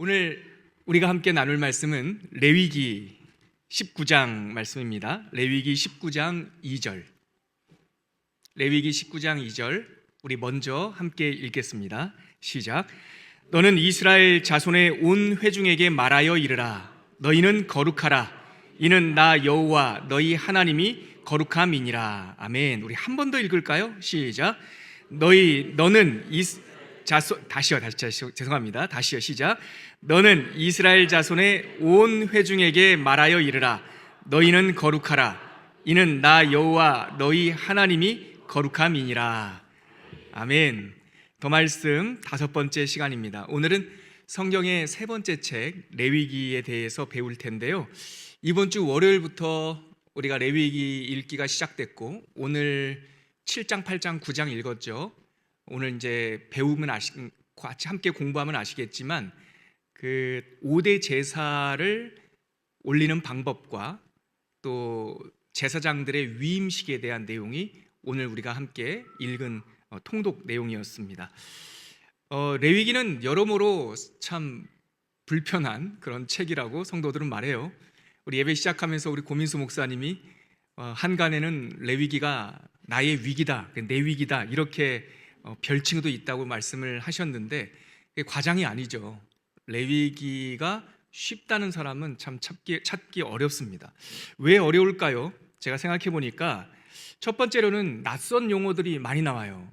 오늘 우리가 함께 나눌 말씀은 레위기 19장 말씀입니다. 레위기 19장 2절. 레위기 19장 2절 우리 먼저 함께 읽겠습니다. 시작. 너는 이스라엘 자손의 온 회중에게 말하여 이르라. 너희는 거룩하라. 이는 나 여호와 너희 하나님이 거룩함이니라. 아멘. 우리 한 번 더 읽을까요? 시작. 너는 죄송합니다. 다시요. 시작. 너는 이스라엘 자손의 온 회중에게 말하여 이르라. 너희는 거룩하라. 이는 나 여호와 너희 하나님이 거룩함이니라. 아멘. 더 말씀 5번째 시간입니다. 오늘은 성경의 3번째 책 레위기에 대해서 배울 텐데요. 이번 주 월요일부터 우리가 레위기 읽기가 시작됐고 오늘 7장, 8장, 9장 읽었죠. 오늘 이제 배우면 같이 함께 공부하면 아시겠지만 그 5대 제사를 올리는 방법과 또 제사장들의 위임식에 대한 내용이 오늘 우리가 함께 읽은 통독 내용이었습니다. 레위기는 여러모로 참 불편한 그런 책이라고 성도들은 말해요. 우리 예배 시작하면서 우리 고민수 목사님이 한간에는 레위기가 나의 위기다, 내 위기다 이렇게 별칭도 있다고 말씀을 하셨는데 그게 과장이 아니죠. 레위기가 쉽다는 사람은 참 찾기 어렵습니다. 왜 어려울까요? 제가 생각해 보니까 첫 번째로는 낯선 용어들이 많이 나와요.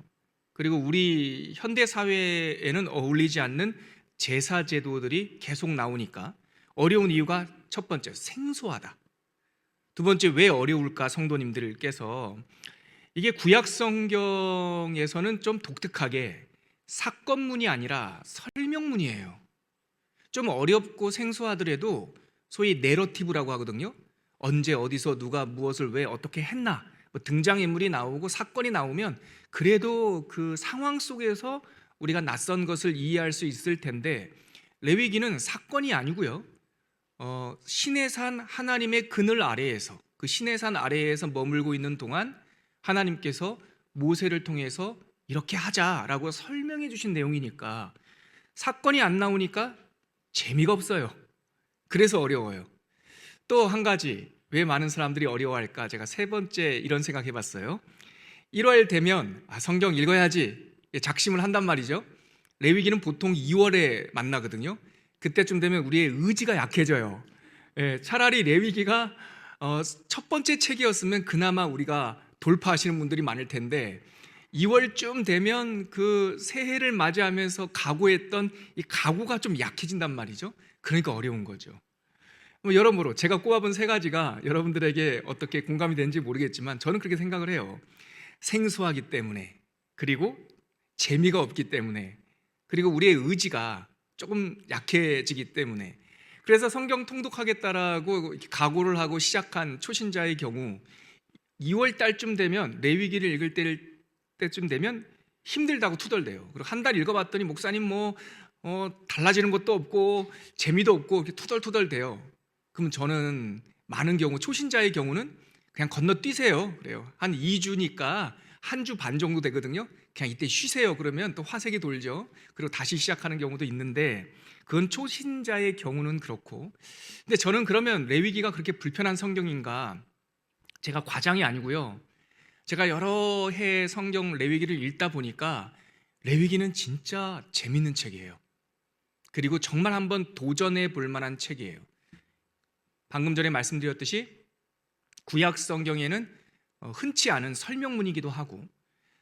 그리고 우리 현대 사회에는 어울리지 않는 제사 제도들이 계속 나오니까 어려운 이유가 첫 번째, 생소하다. 두 번째, 왜 어려울까 성도님들께서 이게 구약 성경에서는 좀 독특하게 사건문이 아니라 설명문이에요. 좀 어렵고 생소하더라도 소위 내러티브라고 하거든요. 언제 어디서 누가 무엇을 왜 어떻게 했나 등장인물이 나오고 사건이 나오면 그래도 그 상황 속에서 우리가 낯선 것을 이해할 수 있을 텐데 레위기는 사건이 아니고요. 시내산 하나님의 그늘 아래에서 그 시내산 아래에서 머물고 있는 동안 하나님께서 모세를 통해서 이렇게 하자라고 설명해 주신 내용이니까 사건이 안 나오니까 재미가 없어요. 그래서 어려워요. 또 한 가지 왜 많은 사람들이 어려워할까 제가 3번째 이런 생각해 봤어요. 1월 되면 성경 읽어야지 작심을 한단 말이죠. 레위기는 보통 2월에 만나거든요. 그때쯤 되면 우리의 의지가 약해져요. 차라리 레위기가 첫 번째 책이었으면 그나마 우리가 돌파하시는 분들이 많을 텐데 2월쯤 되면 그 새해를 맞이하면서 각오했던 이 각오가 좀 약해진단 말이죠. 그러니까 어려운 거죠. 여러모로 제가 꼽아본 3가지가 여러분들에게 어떻게 공감이 되는지 모르겠지만 저는 그렇게 생각을 해요. 생소하기 때문에, 그리고 재미가 없기 때문에, 그리고 우리의 의지가 조금 약해지기 때문에. 그래서 성경 통독하겠다라고 각오를 하고 시작한 초신자의 경우 2월 달쯤 되면 레위기를 읽을 때쯤 되면 힘들다고 투덜대요. 그리고 한 달 읽어봤더니 목사님 달라지는 것도 없고 재미도 없고 이렇게 투덜투덜대요. 그러면 저는 많은 경우 초신자의 경우는 그냥 건너뛰세요. 그래요. 한 2주니까 한 주 반 정도 되거든요. 그냥 이때 쉬세요. 그러면 또 화색이 돌죠. 그리고 다시 시작하는 경우도 있는데 그건 초신자의 경우는 그렇고. 근데 저는 그러면 레위기가 그렇게 불편한 성경인가? 제가 과장이 아니고요. 제가 여러 해 성경 레위기를 읽다 보니까 레위기는 진짜 재밌는 책이에요. 그리고 정말 한번 도전해 볼 만한 책이에요. 방금 전에 말씀드렸듯이 구약 성경에는 흔치 않은 설명문이기도 하고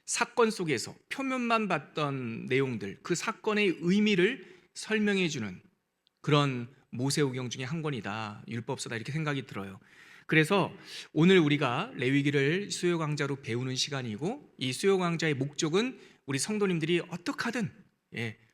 사건 속에서 표면만 봤던 내용들, 그 사건의 의미를 설명해 주는 그런 모세오경 중에 한 권이다. 율법서다 이렇게 생각이 들어요. 그래서 오늘 우리가 레위기를 수요 강좌로 배우는 시간이고 이 수요 강좌의 목적은 우리 성도님들이 어떻게 하든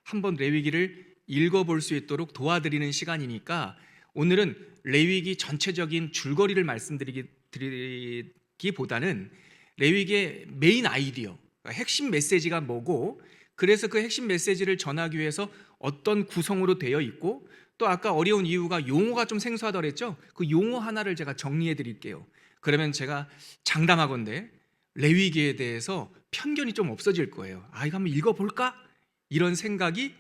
한번 레위기를 읽어볼 수 있도록 도와드리는 시간이니까 오늘은 레위기 전체적인 줄거리를 말씀드리기보다는 레위기의 메인 아이디어, 핵심 메시지가 뭐고 그래서 그 핵심 메시지를 전하기 위해서 어떤 구성으로 되어 있고 또 아까 어려운 이유가 용어가 좀 생소하다 그랬죠? 그 용어 하나를 제가 정리해 드릴게요. 그러면 제가 장담하건대 레위기에 대해서 편견이 좀 없어질 거예요. 이거 한번 읽어볼까? 이런 생각이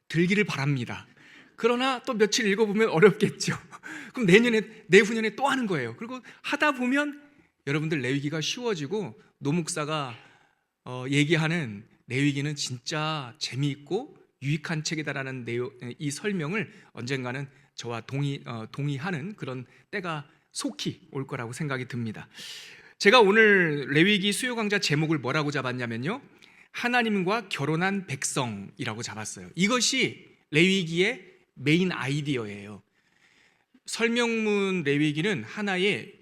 들기를 바랍니다. 그러나 또 며칠 읽어보면 어렵겠죠. 그럼 내후년에 또 하는 거예요. 그리고 하다 보면 여러분들 레위기가 쉬워지고 노목사가 얘기하는 레위기는 진짜 재미있고 유익한 책이다라는 이 설명을 언젠가는 저와 동의하는 그런 때가 속히 올 거라고 생각이 듭니다. 제가 오늘 레위기 수요 강좌 제목을 뭐라고 잡았냐면요, 하나님과 결혼한 백성이라고 잡았어요. 이것이 레위기의 메인 아이디어예요. 설명문 레위기는 하나의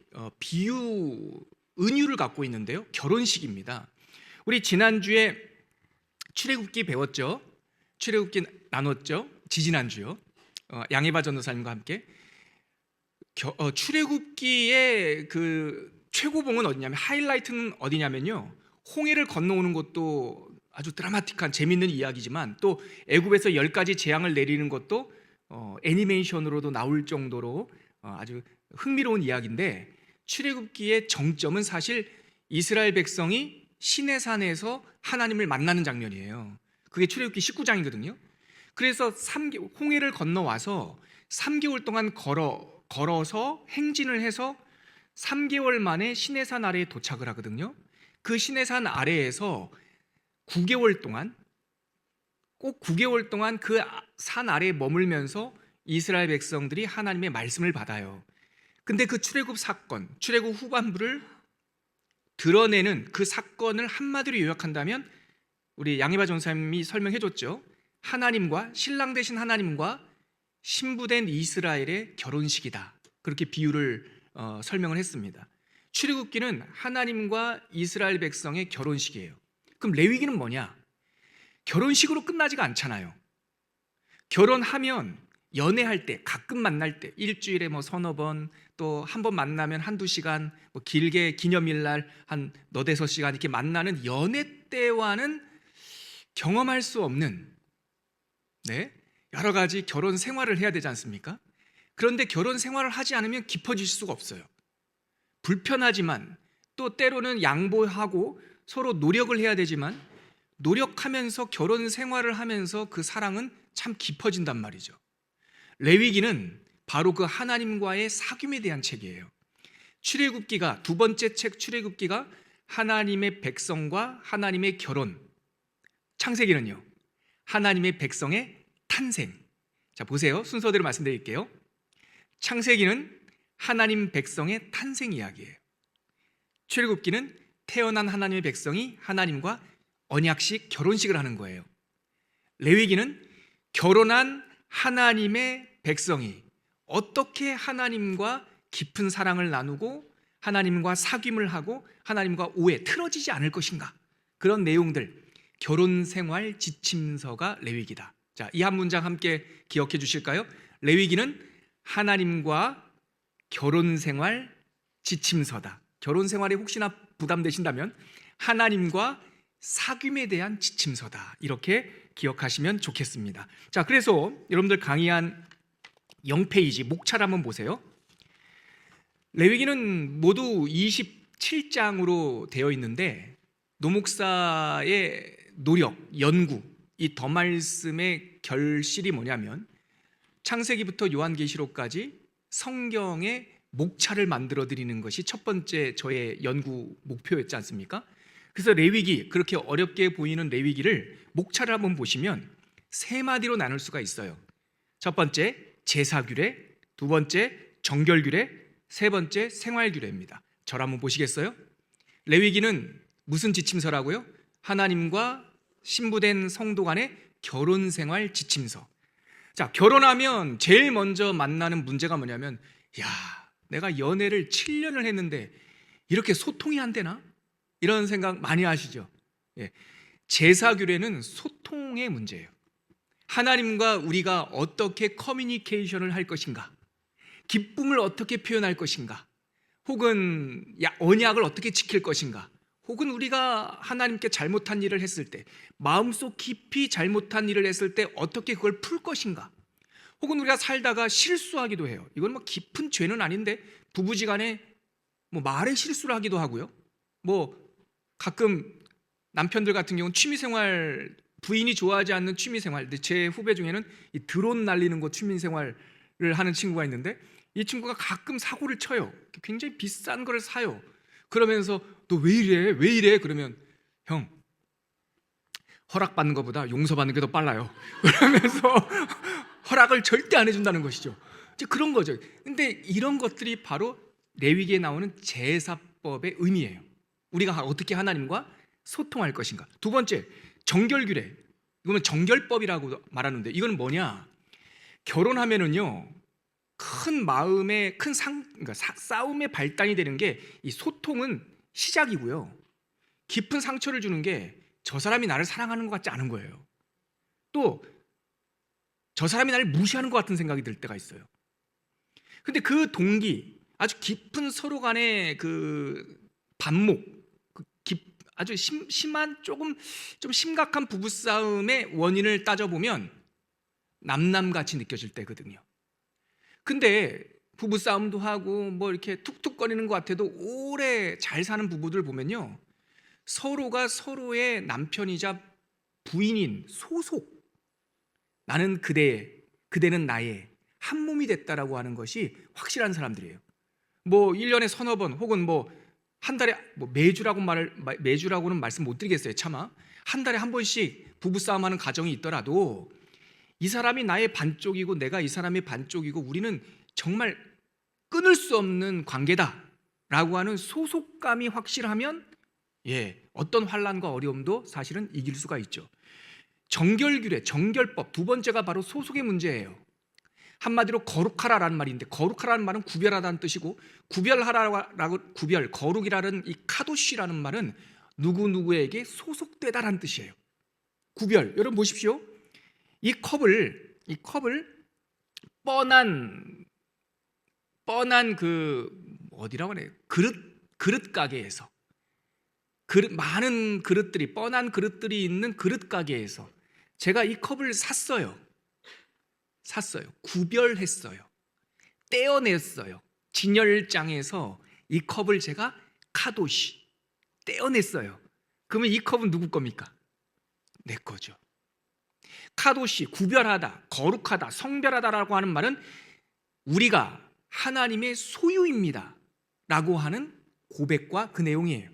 은유를 갖고 있는데요, 결혼식입니다. 우리 지난주에 출애굽기 배웠죠. 출애굽기 나눴죠. 지지난주요. 양해바 전도사님과 함께 출애굽기의 그 최고봉은 어디냐면, 하이라이트는 어디냐면요, 홍해를 건너오는 것도 아주 드라마틱한 재밌는 이야기지만, 또 애굽에서 10가지 재앙을 내리는 것도 애니메이션으로도 나올 정도로 아주 흥미로운 이야기인데, 출애굽기의 정점은 사실 이스라엘 백성이 시내산에서 하나님을 만나는 장면이에요. 그게 출애굽기 19장이거든요. 그래서 홍해를 건너와서 3개월 동안 걸어서 행진을 해서 3개월 만에 시내산 아래에 도착을 하거든요. 그 시내산 아래에서 9개월 동안, 꼭 9개월 동안 그 산 아래에 머물면서 이스라엘 백성들이 하나님의 말씀을 받아요. 근데 그 출애굽 사건, 출애굽 후반부를 드러내는 그 사건을 한마디로 요약한다면, 우리 양해바 전사님이 설명해 줬죠. 하나님과, 신랑 되신 하나님과 신부된 이스라엘의 결혼식이다, 그렇게 비유를 설명을 했습니다. 출애굽기는 하나님과 이스라엘 백성의 결혼식이에요. 그럼 레위기는 뭐냐? 결혼식으로 끝나지가 않잖아요. 결혼하면 연애할 때, 가끔 만날 때, 일주일에 서너 번, 또 한 번 만나면 한두 시간, 길게 기념일날 한 너댓섯 시간 이렇게 만나는 연애 때와는 경험할 수 없는 여러 가지 결혼 생활을 해야 되지 않습니까? 그런데 결혼 생활을 하지 않으면 깊어질 수가 없어요. 불편하지만, 또 때로는 양보하고 서로 노력을 해야 되지만, 노력하면서 결혼 생활을 하면서 그 사랑은 참 깊어진단 말이죠. 레위기는 바로 그 하나님과의 사귐에 대한 책이에요. 출애굽기가, 두 번째 책 출애굽기가 하나님의 백성과 하나님의 결혼, 창세기는요 하나님의 백성의 탄생. 자, 보세요. 순서대로 말씀드릴게요. 창세기는 하나님 백성의 탄생 이야기예요. 출애굽기는 태어난 하나님의 백성이 하나님과 언약식, 결혼식을 하는 거예요. 레위기는 결혼한 하나님의 백성이 어떻게 하나님과 깊은 사랑을 나누고 하나님과 사귐을 하고 하나님과 오해, 틀어지지 않을 것인가, 그런 내용들, 결혼 생활 지침서가 레위기다. 자, 이 한 문장 함께 기억해 주실까요? 레위기는 하나님과 결혼 생활 지침서다. 결혼 생활에 혹시나 부담되신다면 하나님과 사귐에 대한 지침서다, 이렇게 기억하시면 좋겠습니다. 자, 그래서 여러분들 강의한 0페이지 목차를 한번 보세요. 레위기는 모두 27장으로 되어 있는데, 노목사의 노력, 연구, 이 더 말씀의 결실이 뭐냐면, 창세기부터 요한계시록까지 성경의 목차를 만들어 드리는 것이 첫 번째 저의 연구 목표였지 않습니까? 그래서 레위기, 그렇게 어렵게 보이는 레위기를 목차를 한번 보시면 세 마디로 나눌 수가 있어요. 첫 번째 제사규례, 두 번째 정결규례, 세 번째 생활규례입니다. 저를 한번 보시겠어요? 레위기는 무슨 지침서라고요? 하나님과 신부된 성도 간의 결혼생활 지침서. 자, 결혼하면 제일 먼저 만나는 문제가 뭐냐면, 내가 연애를 7년을 했는데 이렇게 소통이 안 되나? 이런 생각 많이 하시죠? 제사규례는 소통의 문제예요. 하나님과 우리가 어떻게 커뮤니케이션을 할 것인가, 기쁨을 어떻게 표현할 것인가, 혹은 언약을 어떻게 지킬 것인가, 혹은 우리가 하나님께 잘못한 일을 했을 때, 마음속 깊이 잘못한 일을 했을 때 어떻게 그걸 풀 것인가, 혹은 우리가 살다가 실수하기도 해요. 이건 깊은 죄는 아닌데 부부지간에 말에 실수를 하기도 하고요. 가끔 남편들 같은 경우는 취미생활 부인이 좋아하지 않는 취미 생활. 제 후배 중에는 이 드론 날리는 거 취미 생활을 하는 친구가 있는데 이 친구가 가끔 사고를 쳐요. 굉장히 비싼 걸 사요. 그러면서 너 왜 이래? 왜 이래? 그러면 형, 허락받는 것보다 용서받는 게 더 빨라요. 그러면서 허락을 절대 안 해준다는 것이죠. 이제 그런 거죠. 근데 이런 것들이 바로 레위기에 나오는 제사법의 의미예요. 우리가 어떻게 하나님과 소통할 것인가. 두 번째, 정결규례. 이거는 정결법이라고 말하는데 이거는 뭐냐? 결혼하면은요, 큰 마음의 그러니까 싸움의 발단이 되는 게 이 소통은 시작이고요. 깊은 상처를 주는 게 저 사람이 나를 사랑하는 것 같지 않은 거예요. 또 저 사람이 나를 무시하는 것 같은 생각이 들 때가 있어요. 근데 그 동기, 아주 깊은 서로 간의 그 반목, 아주 심한 좀 심각한 부부싸움의 원인을 따져보면 남남같이 느껴질 때거든요. 근데 부부싸움도 하고 뭐 이렇게 툭툭거리는 것 같아도 오래 잘 사는 부부들 보면요, 서로가 서로의 남편이자 부인인 소속, 나는 그대의, 그대는 나의 한 몸이 됐다라고 하는 것이 확실한 사람들이에요. 뭐 1년에 서너 번 혹은 뭐 한 달에 뭐 매주라고는 말씀 못 드리겠어요. 차마 한 달에 한 번씩 부부싸움하는 가정이 있더라도 이 사람이 나의 반쪽이고 내가 이 사람의 반쪽이고 우리는 정말 끊을 수 없는 관계다라고 하는 소속감이 확실하면 어떤 환난과 어려움도 사실은 이길 수가 있죠. 정결규례, 정결법, 두 번째가 바로 소속의 문제예요. 한마디로 거룩하라라는 말인데, 거룩하라는 말은 구별하다는 뜻이고, 거룩이라는 이 카도시라는 말은 누구누구에게 소속되다라는 뜻이에요. 구별. 여러분 보십시오. 이 컵을 뻔한 그 어디라고 하나요? 그릇 가게에서, 많은 그릇들이, 뻔한 그릇들이 있는 그릇 가게에서 제가 이 컵을 샀어요. 구별했어요. 떼어냈어요. 진열장에서 이 컵을 제가 카도시 떼어냈어요. 그러면 이 컵은 누구 겁니까? 내 거죠. 카도시, 구별하다, 거룩하다, 성별하다라고 하는 말은 우리가 하나님의 소유입니다 라고 하는 고백과 그 내용이에요.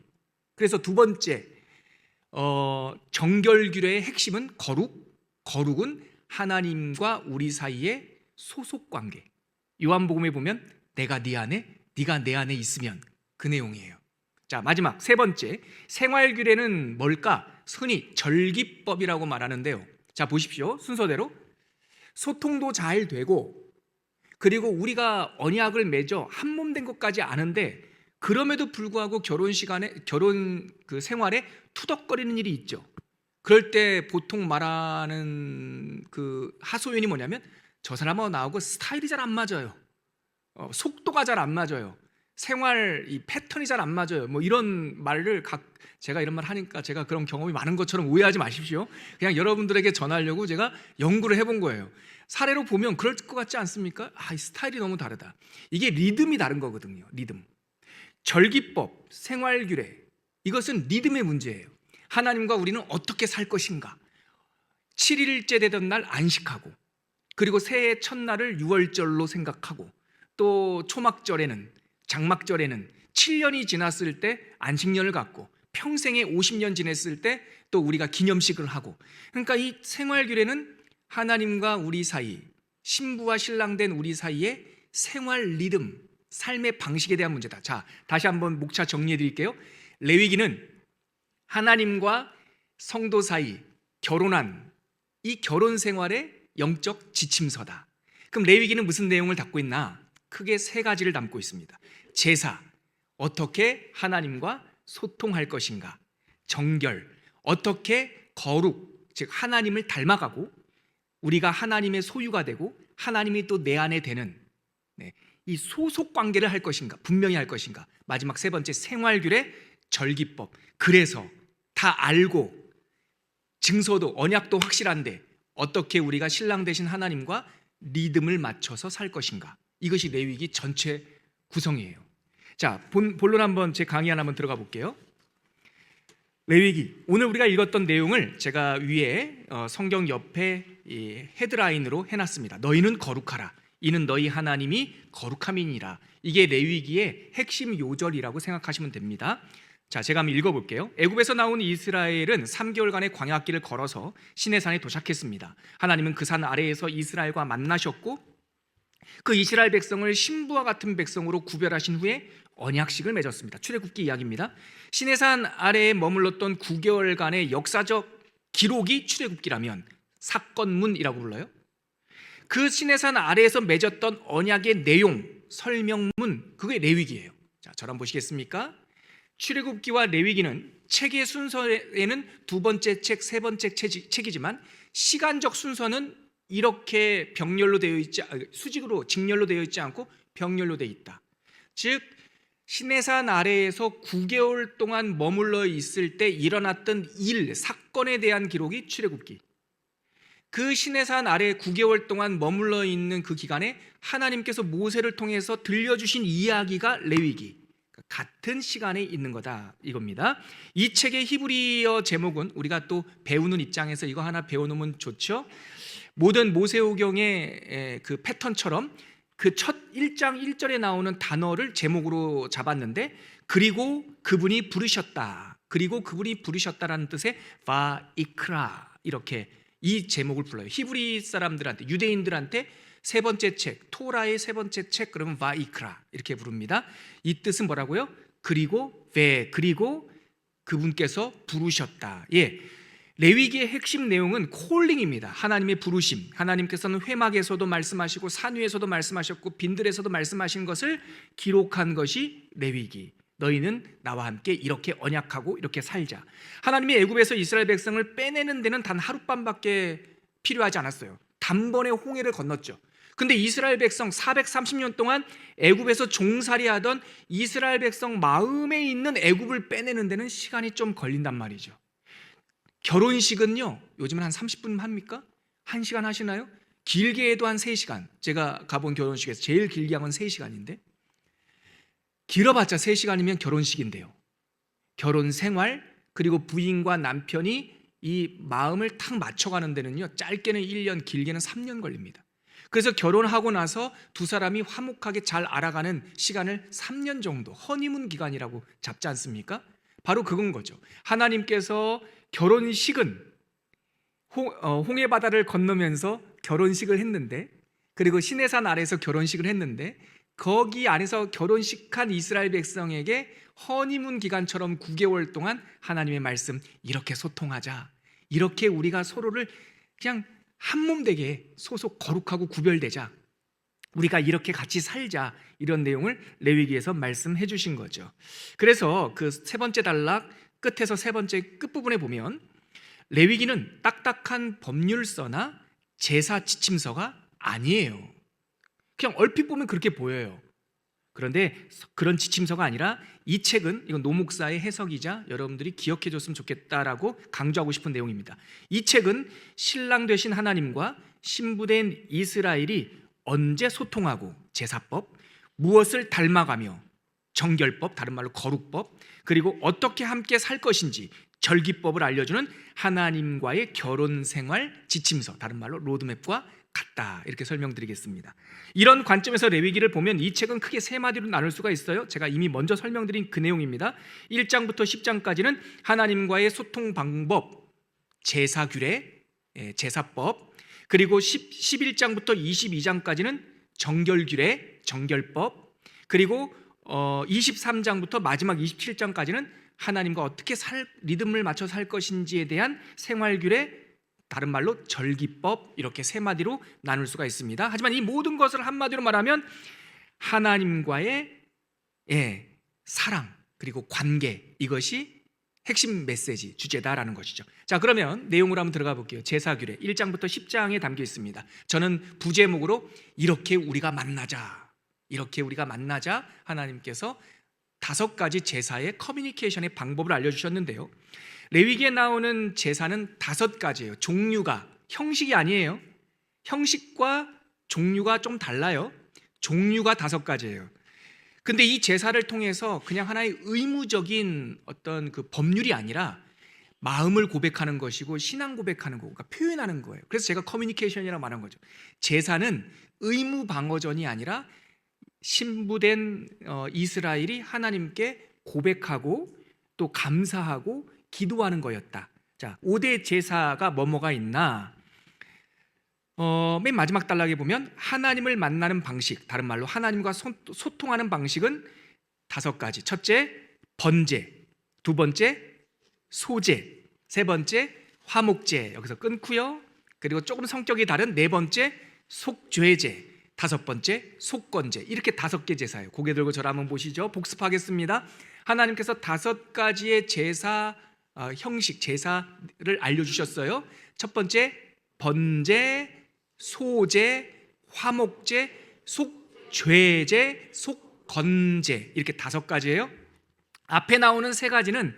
그래서 두 번째, 정결규례의 핵심은 거룩은 하나님과 우리 사이의 소속관계. 요한복음에 보면 내가 네 안에, 네가 내 안에 있으면, 그 내용이에요. 자, 마지막 세 번째, 생활규례는 뭘까? 흔히 절기법이라고 말하는데요. 자, 보십시오. 순서대로 소통도 잘 되고, 그리고 우리가 언약을 맺어 한 몸 된 것까지 아는데 그럼에도 불구하고 결혼 그 생활에 투덕거리는 일이 있죠. 그럴 때 보통 말하는 그 하소연이 뭐냐면 저 사람하고 나하고 스타일이 잘 안 맞아요. 속도가 잘 안 맞아요. 생활 이 패턴이 잘 안 맞아요. 뭐 이런 말을 제가 이런 말 하니까 제가 그런 경험이 많은 것처럼 오해하지 마십시오. 그냥 여러분들에게 전하려고 제가 연구를 해본 거예요. 사례로 보면 그럴 것 같지 않습니까? 이 스타일이 너무 다르다. 이게 리듬이 다른 거거든요. 리듬. 절기법, 생활규례, 이것은 리듬의 문제예요. 하나님과 우리는 어떻게 살 것인가. 7일째 되던 날 안식하고, 그리고 새해 첫날을 유월절로 생각하고, 또 초막절에는, 장막절에는 7년이 지났을 때 안식년을 갖고, 평생에 50년 지냈을 때 또 우리가 기념식을 하고, 그러니까 이 생활규례는 하나님과 우리 사이, 신부와 신랑 된 우리 사이의 생활 리듬, 삶의 방식에 대한 문제다. 자, 다시 한번 목차 정리해 드릴게요. 레위기는 하나님과 성도 사이 결혼한 이 결혼 생활의 영적 지침서다. 그럼 레위기는 무슨 내용을 담고 있나? 크게 세 가지를 담고 있습니다. 제사, 어떻게 하나님과 소통할 것인가. 정결, 어떻게 거룩, 즉 하나님을 닮아가고 우리가 하나님의 소유가 되고 하나님이 또 내 안에 되는 이 소속 관계를 할 것인가, 분명히 할 것인가. 마지막 세 번째, 생활규례, 절기법. 그래서 다 알고 증서도 언약도 확실한데 어떻게 우리가 신랑 되신 하나님과 리듬을 맞춰서 살 것인가. 이것이 레위기 전체 구성이에요. 자, 본론 한번 제 강의 하나 한번 들어가 볼게요. 레위기, 오늘 우리가 읽었던 내용을 제가 위에 성경 옆에 이 헤드라인으로 해놨습니다. 너희는 거룩하라, 이는 너희 하나님이 거룩함이니라. 이게 레위기의 핵심 요절이라고 생각하시면 됩니다. 자, 제가 한번 읽어볼게요. 애굽에서 나온 이스라엘은 3개월간의 광야길을 걸어서 시내산에 도착했습니다. 하나님은 그 산 아래에서 이스라엘과 만나셨고 그 이스라엘 백성을 신부와 같은 백성으로 구별하신 후에 언약식을 맺었습니다. 출애굽기 이야기입니다. 시내산 아래에 머물렀던 9개월간의 역사적 기록이 출애굽기라면 사건문이라고 불러요. 그 시내산 아래에서 맺었던 언약의 내용, 설명문, 그게 레위기예요. 자, 저랑 보시겠습니까? 출애굽기와 레위기는 책의 순서에는 두 번째 책, 세 번째 책이지만 시간적 순서는 이렇게 병렬로 되어 있지, 수직으로 직렬로 되어 있지 않고 병렬로 되어 있다. 즉 시내산 아래에서 9개월 동안 머물러 있을 때 일어났던 일, 사건에 대한 기록이 출애굽기. 그 시내산 아래 9개월 동안 머물러 있는 그 기간에 하나님께서 모세를 통해서 들려주신 이야기가 레위기. 같은 시간에 있는 거다, 이겁니다. 이 책의 히브리어 제목은 우리가 또 배우는 입장에서 이거 하나 배워놓으면 좋죠. 모든 모세오경의 그 패턴처럼 그 첫 1장 1절에 나오는 단어를 제목으로 잡았는데, 그리고 그분이 부르셨다, 그리고 그분이 부르셨다라는 뜻의 바이크라, 이렇게 이 제목을 불러요. 히브리 사람들한테, 유대인들한테 세 번째 책, 토라의 세 번째 책, 그러면 바이크라 이렇게 부릅니다. 이 뜻은 뭐라고요? 그리고 그리고 그분께서 부르셨다. 예, 레위기의 핵심 내용은 콜링입니다. 하나님의 부르심. 하나님께서는 회막에서도 말씀하시고 산 위에서도 말씀하셨고 빈들에서도 말씀하신 것을 기록한 것이 레위기. 너희는 나와 함께 이렇게 언약하고 이렇게 살자. 하나님이 애굽에서 이스라엘 백성을 빼내는 데는 단 하룻밤밖에 필요하지 않았어요. 단번에 홍해를 건넜죠. 근데 이스라엘 백성 430년 동안 애굽에서 종살이하던 이스라엘 백성 마음에 있는 애굽을 빼내는 데는 시간이 좀 걸린단 말이죠. 결혼식은요, 요즘은 한 30분 합니까? 1시간 하시나요? 길게 해도 한 3시간. 제가 가본 결혼식에서 제일 길게 한 건 3시간인데, 길어봤자 3시간이면 결혼식인데요, 결혼 생활, 그리고 부인과 남편이 이 마음을 탁 맞춰가는 데는요, 짧게는 1년, 길게는 3년 걸립니다. 그래서 결혼하고 나서 두 사람이 화목하게 잘 알아가는 시간을 3년 정도, 허니문 기간이라고 잡지 않습니까? 바로 그건 거죠. 하나님께서 결혼식은 홍해바다를 건너면서 결혼식을 했는데, 그리고 시내산 아래에서 결혼식을 했는데, 거기 안에서 결혼식한 이스라엘 백성에게 허니문 기간처럼 9개월 동안 하나님의 말씀, 이렇게 소통하자, 이렇게 우리가 서로를 그냥 한몸 되게 소속 거룩하고 구별되자, 우리가 이렇게 같이 살자, 이런 내용을 레위기에서 말씀해 주신 거죠. 그래서 그 세 번째 단락 끝에서 세 번째 끝부분에 보면 레위기는 딱딱한 법률서나 제사 지침서가 아니에요. 그냥 얼핏 보면 그렇게 보여요. 그런데 그런 지침서가 아니라 이 책은, 이건 노 목사의 해석이자 여러분들이 기억해 줬으면 좋겠다라고 강조하고 싶은 내용입니다. 이 책은 신랑 되신 하나님과 신부된 이스라엘이 언제 소통하고, 제사법, 무엇을 닮아가며, 정결법, 다른 말로 거룩법, 그리고 어떻게 함께 살 것인지 절기법을 알려주는 하나님과의 결혼 생활 지침서, 다른 말로 로드맵과 같다, 이렇게 설명드리겠습니다. 이런 관점에서 레위기를 보면 이 책은 크게 세 마디로 나눌 수가 있어요. 제가 이미 먼저 설명드린 그 내용입니다. 1장부터 10장까지는 하나님과의 소통 방법, 제사 규례, 제사법, 그리고 11장부터 22장까지는 정결 규례, 정결법, 그리고 23장부터 마지막 27장까지는 하나님과 어떻게 리듬을 맞춰 살 것인지에 대한 생활 규례, 다른 말로 절기법, 이렇게 세 마디로 나눌 수가 있습니다. 하지만 이 모든 것을 한마디로 말하면 하나님과의 사랑, 그리고 관계, 이것이 핵심 메시지, 주제다라는 것이죠. 자, 그러면 내용으로 한번 들어가 볼게요. 제사규례 1장부터 10장에 담겨 있습니다. 저는 부제목으로 이렇게 우리가 만나자, 이렇게 우리가 만나자, 하나님께서 5가지 제사의 커뮤니케이션의 방법을 알려주셨는데요, 레위기에 나오는 제사는 5가지예요. 종류가, 형식이 아니에요. 형식과 종류가 좀 달라요. 종류가 5가지예요. 근데 이 제사를 통해서 그냥 하나의 의무적인 어떤 그 법률이 아니라 마음을 고백하는 것이고 신앙 고백하는 거고, 그러니까 표현하는 거예요. 그래서 제가 커뮤니케이션이라고 말한 거죠. 제사는 의무 방어전이 아니라 신부된 이스라엘이 하나님께 고백하고 또 감사하고 기도하는 거였다. 자, 5대 제사가 뭐가 있나? 맨 마지막 단락에 보면 하나님을 만나는 방식, 다른 말로 하나님과 소통하는 방식은 5가지. 첫째, 번제. 두 번째, 소제. 세 번째, 화목제. 여기서 끊고요. 그리고 조금 성격이 다른 네 번째, 속죄제. 다섯 번째, 속건제. 이렇게 5개 제사예요. 고개 들고 저를 한번 보시죠. 복습하겠습니다. 하나님께서 5가지의 제사 형식, 제사를 알려주셨어요. 첫 번째, 번제, 소제, 화목제, 속죄제, 속건제. 이렇게 5가지예요. 앞에 나오는 3가지는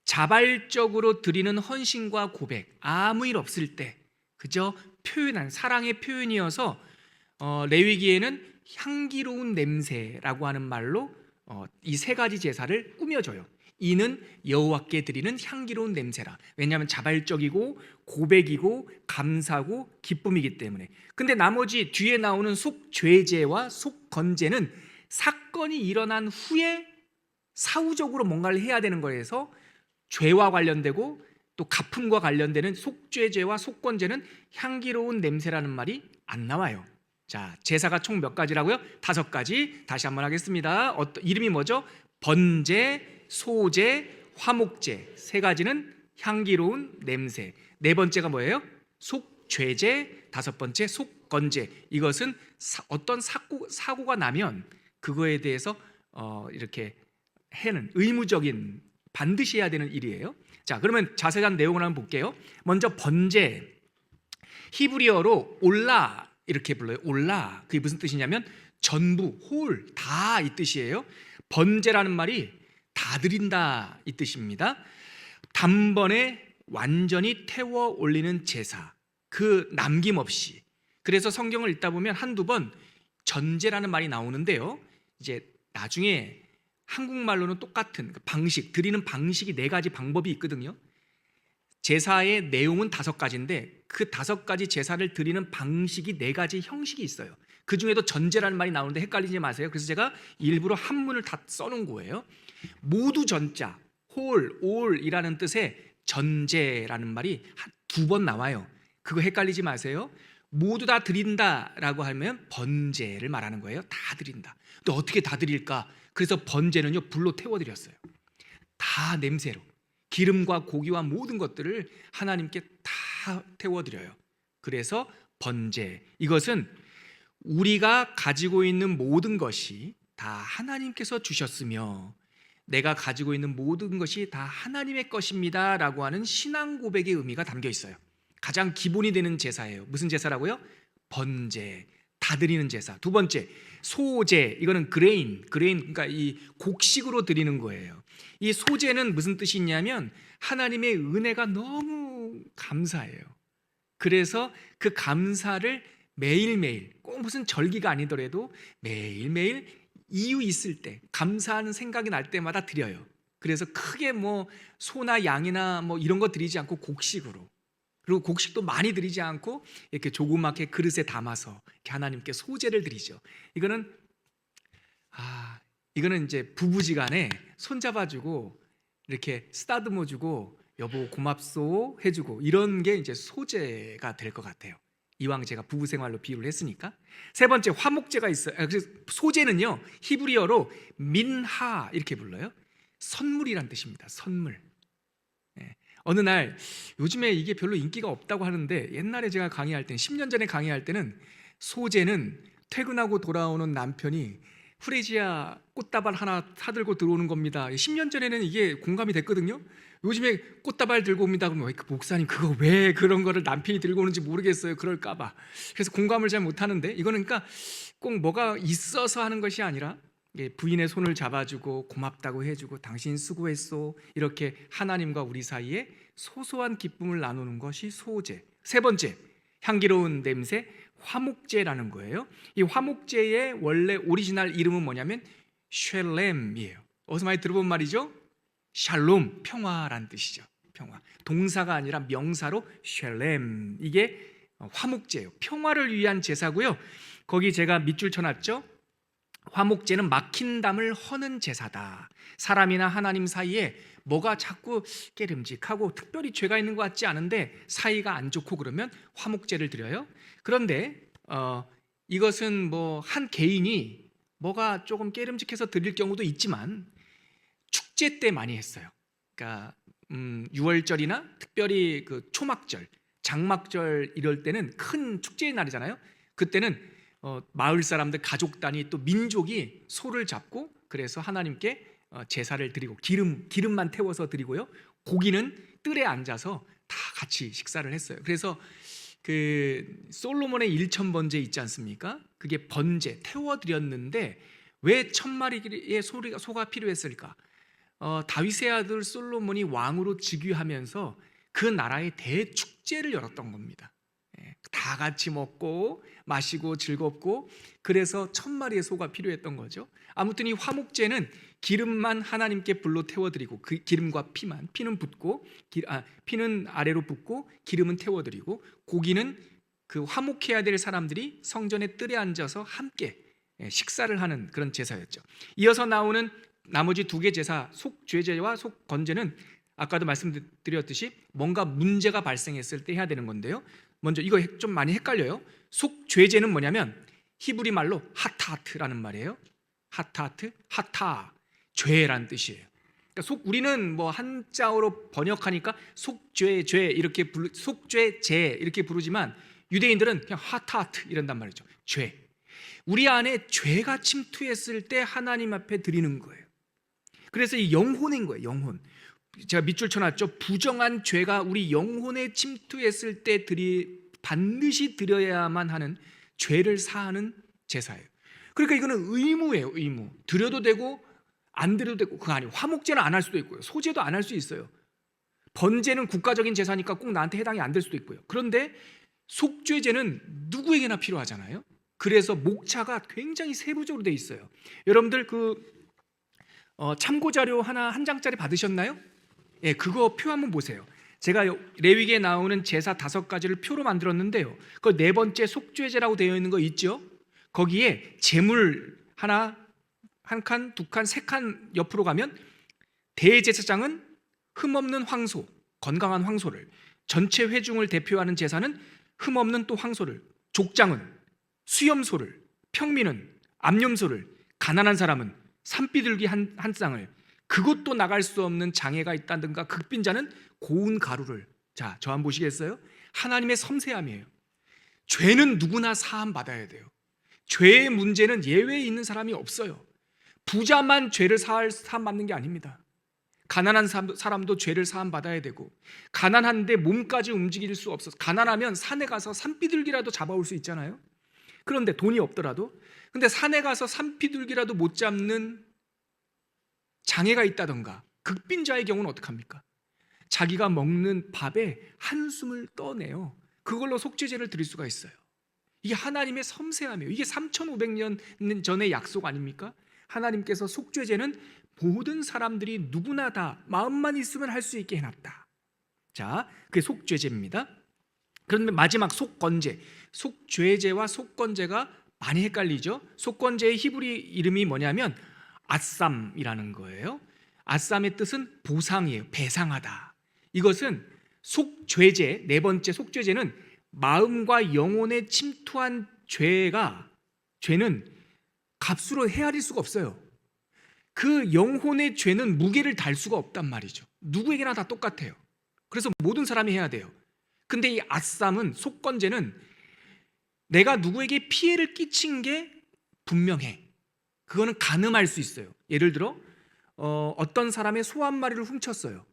자발적으로 드리는 헌신과 고백, 아무 일 없을 때, 그죠? 표현한 사랑의 표현이어서 레위기에는 향기로운 냄새라고 하는 말로 이 3가지 제사를 꾸며줘요. 이는 여호와께 드리는 향기로운 냄새라. 왜냐하면 자발적이고 고백이고 감사고 기쁨이기 때문에. 근데 나머지 뒤에 나오는 속죄제와 속건제는 사건이 일어난 후에 사후적으로 뭔가를 해야 되는 거에서 죄와 관련되고 또 갚음과 관련되는 속죄제와 속건제는 향기로운 냄새라는 말이 안 나와요. 자, 제사가 총 몇 가지라고요? 5가지. 다시 한번 하겠습니다. 이름이 뭐죠? 번제, 소제, 화목제. 3가지는 향기로운 냄새. 4번째가 뭐예요? 속죄제. 5번째 속건제. 이것은 어떤 사고가 나면 그거에 대해서 이렇게 해는 의무적인, 반드시 해야 되는 일이에요. 자, 그러면 자세한 내용을 한번 볼게요. 먼저 번제, 히브리어로 올라 이렇게 불러요. 올라. 그게 무슨 뜻이냐면 전부, 홀, 다 이 뜻이에요. 번제라는 말이 다 드린다 이 뜻입니다. 단번에 완전히 태워 올리는 제사, 그 남김없이. 그래서 성경을 읽다 보면 한두 번 전제라는 말이 나오는데요, 이제 나중에 한국말로는 똑같은 방식, 드리는 방식이 4가지 방법이 있거든요. 제사의 내용은 5가지인데 그 5가지 제사를 드리는 방식이 4가지 형식이 있어요. 그 중에도 전제라는 말이 나오는데 헷갈리지 마세요. 그래서 제가 일부러 한문을 다 써놓은 거예요. 모두 전자, 홀, 올이라는 뜻의 전제라는 말이 2번 나와요. 그거 헷갈리지 마세요. 모두 다 드린다라고 하면 번제를 말하는 거예요. 다 드린다. 또 어떻게 다 드릴까? 그래서 번제는요, 불로 태워드렸어요. 다 냄새로, 기름과 고기와 모든 것들을 하나님께 다 태워드려요. 그래서 번제, 이것은 우리가 가지고 있는 모든 것이 다 하나님께서 주셨으며 내가 가지고 있는 모든 것이 다 하나님의 것입니다 라고 하는 신앙 고백의 의미가 담겨 있어요. 가장 기본이 되는 제사예요. 무슨 제사라고요? 번제, 다 드리는 제사. 2번째, 소제. 이거는 그레인, 그러니까 이 곡식으로 드리는 거예요. 이 소제는 무슨 뜻이 있냐면 하나님의 은혜가 너무 감사해요. 그래서 그 감사를 매일매일, 꼭 무슨 절기가 아니더라도 매일매일 이유 있을 때, 감사하는 생각이 날 때마다 드려요. 그래서 크게 뭐 소나 양이나 뭐 이런 거 드리지 않고 곡식으로, 그리고 곡식도 많이 드리지 않고 이렇게 조그맣게 그릇에 담아서 이렇게 하나님께 소제를 드리죠. 이거는 이제 부부지간에 손잡아주고 이렇게 쓰다듬어주고 여보 고맙소 해주고 이런 게 이제 소제가 될 것 같아요. 이왕 제가 부부 생활로 비유를 했으니까. 3번째, 화목제가 있어요. 그래서 소제는요, 히브리어로 민하 이렇게 불러요. 선물이란 뜻입니다. 선물. 어느 날, 요즘에 이게 별로 인기가 없다고 하는데 옛날에 제가 강의할 때는, 10년 전에 강의할 때는 소제는 퇴근하고 돌아오는 남편이 프레지아 꽃다발 하나 사들고 들어오는 겁니다. 10년 전에는 이게 공감이 됐거든요. 요즘에 꽃다발 들고 옵니다. 그러면 그 목사님 그거 왜 그런 거를 남편이 들고 오는지 모르겠어요. 그럴까 봐. 그래서 공감을 잘 못하는데, 이거는 그러니까 꼭 뭐가 있어서 하는 것이 아니라 부인의 손을 잡아주고 고맙다고 해주고 당신 수고했소, 이렇게 하나님과 우리 사이에 소소한 기쁨을 나누는 것이 소제. 3번째, 향기로운 냄새, 화목제라는 거예요. 이 화목제의 원래 오리지널 이름은 뭐냐면 쉘렘이에요. 어디서 많이 들어본 말이죠? 샬롬, 평화란 뜻이죠. 평화. 동사가 아니라 명사로 샬렘. 이게 화목제예요. 평화를 위한 제사고요. 거기 제가 밑줄 쳐놨죠. 화목제는 막힌 담을 허는 제사다. 사람이나 하나님 사이에 뭐가 자꾸 깨름직하고 특별히 죄가 있는 것 같지 않은데 사이가 안 좋고 그러면 화목제를 드려요. 그런데 이것은 뭐 한 개인이 뭐가 조금 깨름직해서 드릴 경우도 있지만 축제 때 많이 했어요. 그러니까 6월절이나 특별히 그 초막절, 장막절 이럴 때는 큰 축제의 날이잖아요. 그때는 마을 사람들 가족 단위 또 민족이 소를 잡고 그래서 하나님께 제사를 드리고 기름만 태워서 드리고요. 고기는 뜰에 앉아서 다 같이 식사를 했어요. 그래서 그 솔로몬의 1000번제 있지 않습니까? 그게 번제 태워드렸는데 왜 1000마리의 소가 필요했을까? 다윗의 아들 솔로몬이 왕으로 즉위하면서 그 나라의 대축제를 열었던 겁니다. 다 같이 먹고 마시고 즐겁고 그래서 1000마리의 소가 필요했던 거죠. 아무튼 이 화목제는 기름만 하나님께 불로 태워드리고 그 기름과 피는 붓고 피는 아래로 붓고 기름은 태워드리고 고기는 그 화목해야 될 사람들이 성전의 뜰에 앉아서 함께 식사를 하는 그런 제사였죠. 이어서 나오는 나머지 두 개 제사, 속죄제와 속건제는 아까도 말씀드렸듯이 뭔가 문제가 발생했을 때 해야 되는 건데요. 먼저 이거 좀 많이 헷갈려요. 속죄제는 뭐냐면 히브리 말로 하타트라는 말이에요. 하타트, 하타, 죄란 뜻이에요. 그러니까 우리는 뭐 한자어로 번역하니까 속죄죄 이렇게 속죄제 이렇게 부르지만 유대인들은 그냥 하타트 이런단 말이죠. 죄. 우리 안에 죄가 침투했을 때 하나님 앞에 드리는 거예요. 그래서 이 영혼인 거예요. 영혼. 제가 밑줄 쳐놨죠. 부정한 죄가 우리 영혼에 침투했을 때 반드시 드려야만 하는 죄를 사하는 제사예요. 그러니까 이거는 의무예요. 의무. 드려도 되고 안 드려도 되고 그거 아니에요. 화목제는 안 할 수도 있고요. 소제도 안 할 수 있어요. 번제는 국가적인 제사니까 꼭 나한테 해당이 안 될 수도 있고요. 그런데 속죄제는 누구에게나 필요하잖아요. 그래서 목차가 굉장히 세부적으로 돼 있어요. 여러분들 참고 자료 한 장짜리 받으셨나요? 예, 그거 표 한번 보세요. 제가 레위기에 나오는 제사 5가지를 표로 만들었는데요. 그 네 번째 속죄제라고 되어 있는 거 있죠? 거기에 제물 하나, 한 칸, 두 칸, 세 칸 옆으로 가면 대제사장은 흠없는 황소, 건강한 황소를, 전체 회중을 대표하는 제사는 흠없는 또 황소를, 족장은 수염소를, 평민은 암염소를, 가난한 사람은 산비둘기 한 쌍을, 그것도 나갈 수 없는 장애가 있다든가 극빈자는 고운 가루를. 자, 저 한번 보시겠어요? 하나님의 섬세함이에요. 죄는 누구나 사함 받아야 돼요. 죄의 문제는 예외에 있는 사람이 없어요. 부자만 죄를 사함 받는 게 아닙니다. 가난한 사람도 죄를 사함 받아야 되고, 가난한데 몸까지 움직일 수 없어서 가난하면 산에 가서 산비둘기라도 잡아올 수 있잖아요. 그런데 돈이 없더라도, 근데 산에 가서 산비둘기라도 못 잡는 장애가 있다던가 극빈자의 경우는 어떡합니까? 자기가 먹는 밥에 한숨을 떠내요. 그걸로 속죄제를 드릴 수가 있어요. 이게 하나님의 섬세함이에요. 이게 3500년 전의 약속 아닙니까? 하나님께서 속죄제는 모든 사람들이 누구나 다 마음만 있으면 할 수 있게 해놨다. 자, 그게 속죄제입니다. 그런데 마지막 속건제, 속죄제와 속건제가 많이 헷갈리죠. 속건제의 히브리 이름이 뭐냐면 아쌈이라는 거예요. 아쌈의 뜻은 보상이에요. 배상하다. 이것은 속죄제, 네 번째 속죄제는 마음과 영혼에 침투한 죄는 값으로 헤아릴 수가 없어요. 그 영혼의 죄는 무게를 달 수가 없단 말이죠. 누구에게나 다 똑같아요. 그래서 모든 사람이 해야 돼요. 근데 이 아쌈은, 속건제는 내가 누구에게 피해를 끼친 게 분명해. 그거는 가늠할 수 있어요. 예를 들어 어떤 사람의 소 한 마리를 훔쳤어요.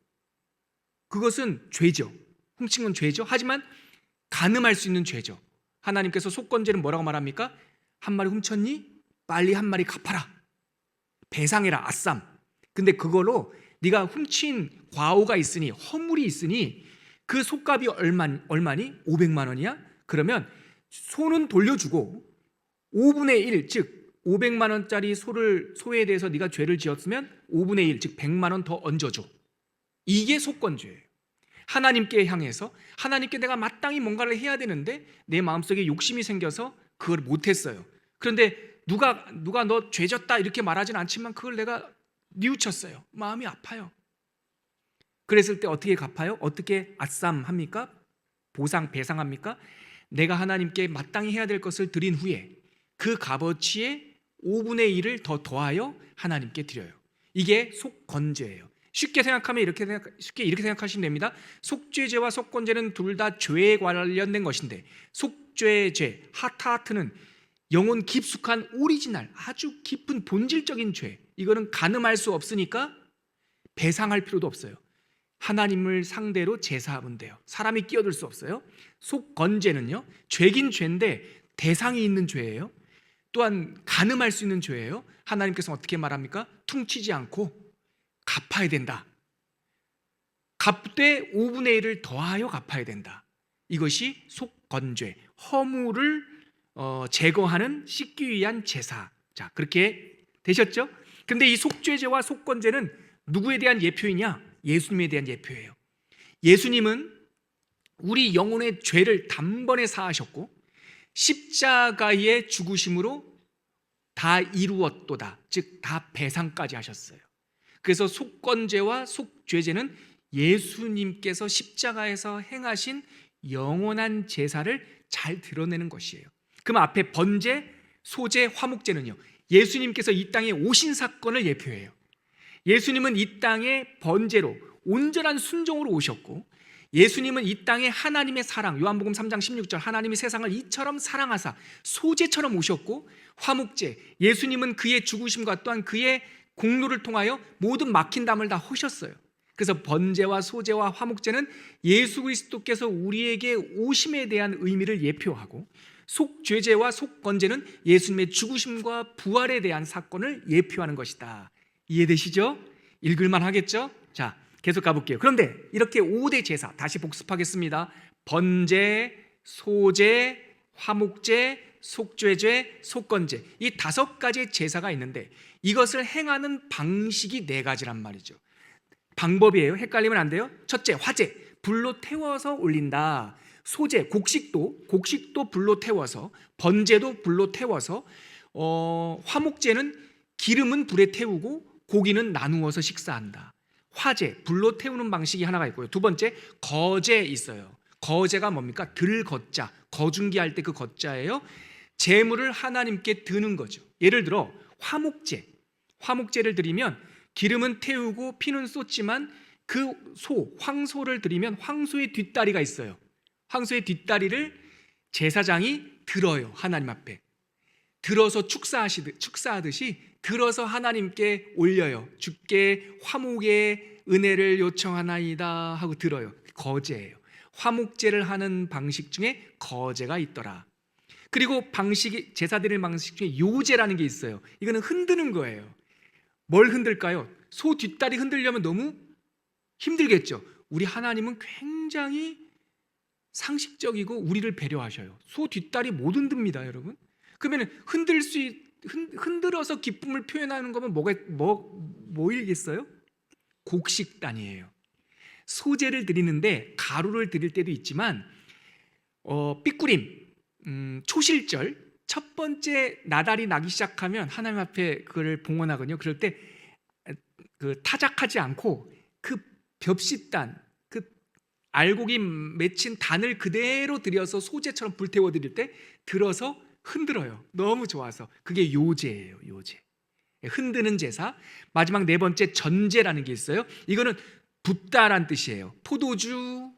그것은 죄죠. 훔친 건 죄죠. 하지만 가늠할 수 있는 죄죠. 하나님께서 속건제는 뭐라고 말합니까? 한 마리 훔쳤니? 빨리 한 마리 갚아라. 배상해라. 아쌈. 근데 그걸로 네가 훔친 과오가 있으니, 허물이 있으니 그 속값이 얼마니? 500만 원이야? 그러면 소는 돌려주고 5분의 1, 즉 500만 원짜리 소에 대해서 네가 죄를 지었으면 5분의 1, 즉 100만 원 더 얹어줘. 이게 속건죄예요. 하나님께 향해서 하나님께 내가 마땅히 뭔가를 해야 되는데 내 마음속에 욕심이 생겨서 그걸 못했어요. 그런데 누가 너 죄졌다 이렇게 말하진 않지만 그걸 내가 뉘우쳤어요. 마음이 아파요. 그랬을 때 어떻게 갚아요? 어떻게 아쌈합니까? 배상합니까? 내가 하나님께 마땅히 해야 될 것을 드린 후에 그 값어치의 5분의 1을 더 더하여 하나님께 드려요. 이게 속건죄예요. 쉽게 이렇게 생각하시면 됩니다. 속죄죄와 속건죄는 둘 다 죄에 관련된 것인데, 속죄죄, 하타하트는 영혼 깊숙한 오리지널, 아주 깊은 본질적인 죄, 이거는 가늠할 수 없으니까 배상할 필요도 없어요. 하나님을 상대로 제사하면 돼요. 사람이 끼어들 수 없어요. 속건죄는요, 죄긴 죄인데 대상이 있는 죄예요. 또한 가늠할 수 있는 죄예요. 하나님께서 어떻게 말합니까? 퉁치지 않고 갚아야 된다. 갚되 5분의 1을 더하여 갚아야 된다. 이것이 속건죄, 허물을 제거하는 씻기 위한 제사. 자, 그렇게 되셨죠? 근데 이 속죄죄와 속건죄는 누구에 대한 예표이냐? 예수님에 대한 예표예요. 예수님은 우리 영혼의 죄를 단번에 사하셨고 십자가의 죽으심으로 다 이루었도다, 즉 다 배상까지 하셨어요. 그래서 속건죄와 속죄죄는 예수님께서 십자가에서 행하신 영원한 제사를 잘 드러내는 것이에요. 그럼 앞에 번제, 소제, 화목제는요, 예수님께서 이 땅에 오신 사건을 예표해요. 예수님은 이 땅에 번제로 온전한 순종으로 오셨고, 예수님은 이 땅에 하나님의 사랑, 요한복음 3장 16절 하나님이 세상을 이처럼 사랑하사 소제처럼 오셨고, 화목제, 예수님은 그의 죽으심과 또한 그의 공로를 통하여 모든 막힌 담을 다 허셨어요. 그래서 번제와 소제와 화목제는 예수 그리스도께서 우리에게 오심에 대한 의미를 예표하고, 속죄제와 속건제는 예수님의 죽으심과 부활에 대한 사건을 예표하는 것이다. 이해되시죠? 읽을만 하겠죠? 자, 계속 가볼게요. 그런데 이렇게 5대 제사, 다시 복습하겠습니다. 번제, 소제, 화목제, 속죄제, 속건제, 이 5가지의 제사가 있는데 이것을 행하는 방식이 4가지란 말이죠. 방법이에요. 헷갈리면 안 돼요. 첫째, 화제, 불로 태워서 올린다. 소제, 곡식도 불로 태워서, 번제도 불로 태워서, 화목제는 기름은 불에 태우고 고기는 나누어서 식사한다. 화제, 불로 태우는 방식이 하나가 있고요. 두 번째, 거제 있어요. 거제가 뭡니까? 들거자, 거중기 할 때 그 거자예요. 제물을 하나님께 드는 거죠. 예를 들어 화목제를 드리면 기름은 태우고 피는 쏟지만 그 황소를 드리면 황소의 뒷다리가 있어요. 황소의 뒷다리를 제사장이 들어요. 하나님 앞에 들어서 축사하듯이 들어서 하나님께 올려요. 주께 화목의 은혜를 요청하나이다 하고 들어요. 거제예요. 화목제를 하는 방식 중에 거제가 있더라. 그리고 제사 드리는 방식 중에 요제라는 게 있어요. 이거는 흔드는 거예요. 뭘 흔들까요? 소 뒷다리 흔들려면 너무 힘들겠죠. 우리 하나님은 굉장히 상식적이고 우리를 배려하셔요. 소 뒷다리 못 흔듭니다, 여러분. 그러면 흔들어서 기쁨을 표현하는 거면 뭐이겠어요? 곡식단이에요. 소제를 드리는데 가루를 드릴 때도 있지만 삐꾸림, 초실절 첫 번째 나달이 나기 시작하면 하나님 앞에 그걸 봉헌하거든요. 그럴 때 그 타작하지 않고 그 벽싯단, 그 알곡이 맺힌 단을 그대로 들여서 소제처럼 불태워 드릴 때 들어서 흔들어요. 너무 좋아서. 그게 요제예요. 요제. 흔드는 제사. 마지막 4번째 전제라는 게 있어요. 이거는 붓다란 뜻이에요. 포도주,